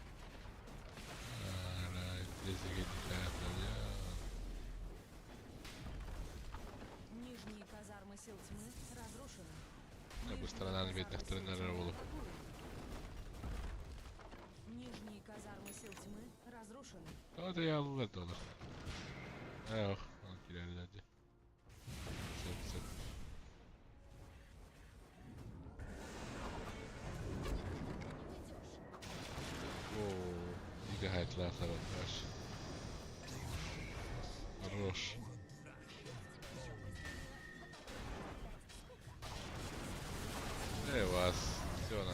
Нижние казармы сил тьмы разрушены. Bu sıradan bitmek trenler olur. Нижние казармы сил тьмы разрушены. Hadi yallah dolar. Yok, ilerledi. Set. Die Geheit later was. Хорош. Вас. Все на.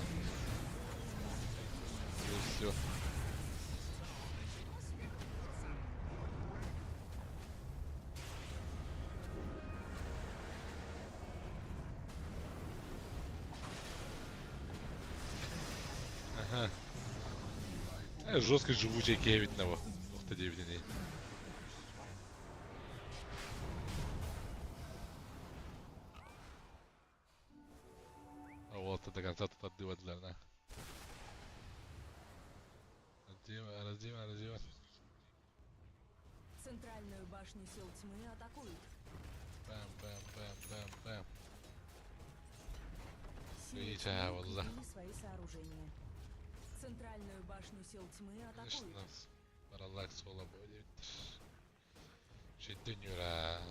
Все. Ага. Жестко живучий Кевит на 9 дней. А вот до конца тут отдывать для нас. Раздевай. Центральную башню сил тьмы атакуют. Бам. Силы тьмы укрепили свои сооружения. Центральную башню сил тьмы атакуют. Параллакс ола будет. Шедденюра.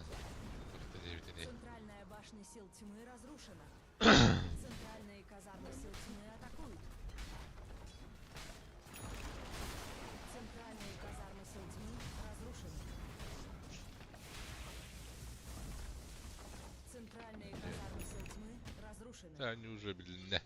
Центральная башня сил тьмы разрушена. Центральные казармы сил тьмы атакуют. Центральные казармы сил тьмы разрушены. Центральные казармы сил тьмы разрушены. Да, они уже, блин, не.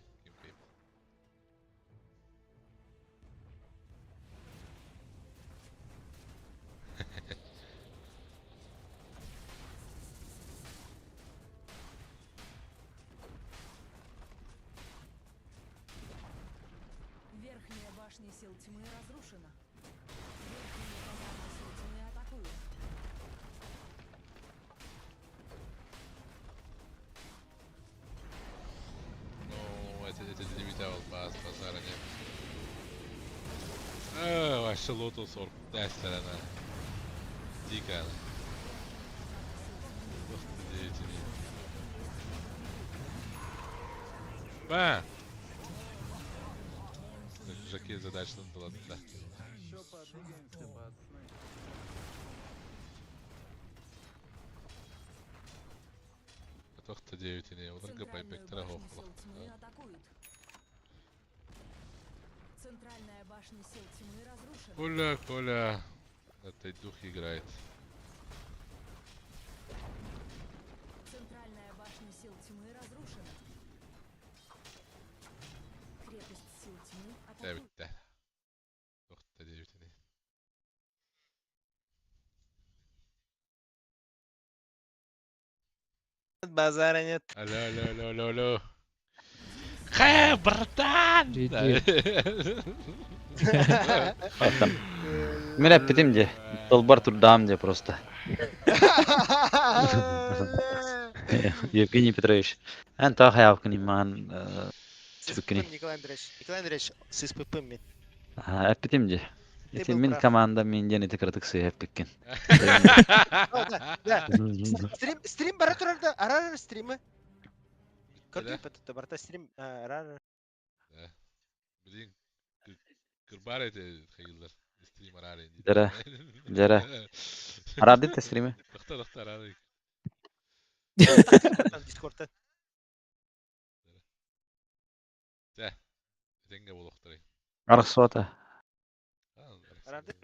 Верхняя башня сил тьмы разрушена. Верхние казармы сил тьмы атакуют. Ну, это лимитовал базара нет. Вообще лотус орк. Да, сторона. Дико. Ба! Жаки задач надо было, да. Еще подвигаемся, пацаны. Только 9 не, вот только байбек трагов. Центральная башня сил тьмы разрушена. Коля, это дух играет. Центральная башня сил тьмы разрушена. Крепость сил тьмы атакует. Да. Только 9 не. Базара нет. Алло. Братан! Мен әппетем де. Долбар турдам де просто. Евгений Петрович. Ән тағы хаявкын иман. Николай Андреевич, с СПП мен. Әппетем де. Мен команда мен дені текірдік сүйіп кеткен. Да. Стрим бара тұрарда, арар стримі. Көрдік пәтті, барта стрим, арар. Блин, кырбар эти хайылдар. Стрим арар енді. Жара. Арар дейті стримі? Тоқта арар. Дискордтан. Тә. Теңге болуқтырай. Арық суата. Арарды.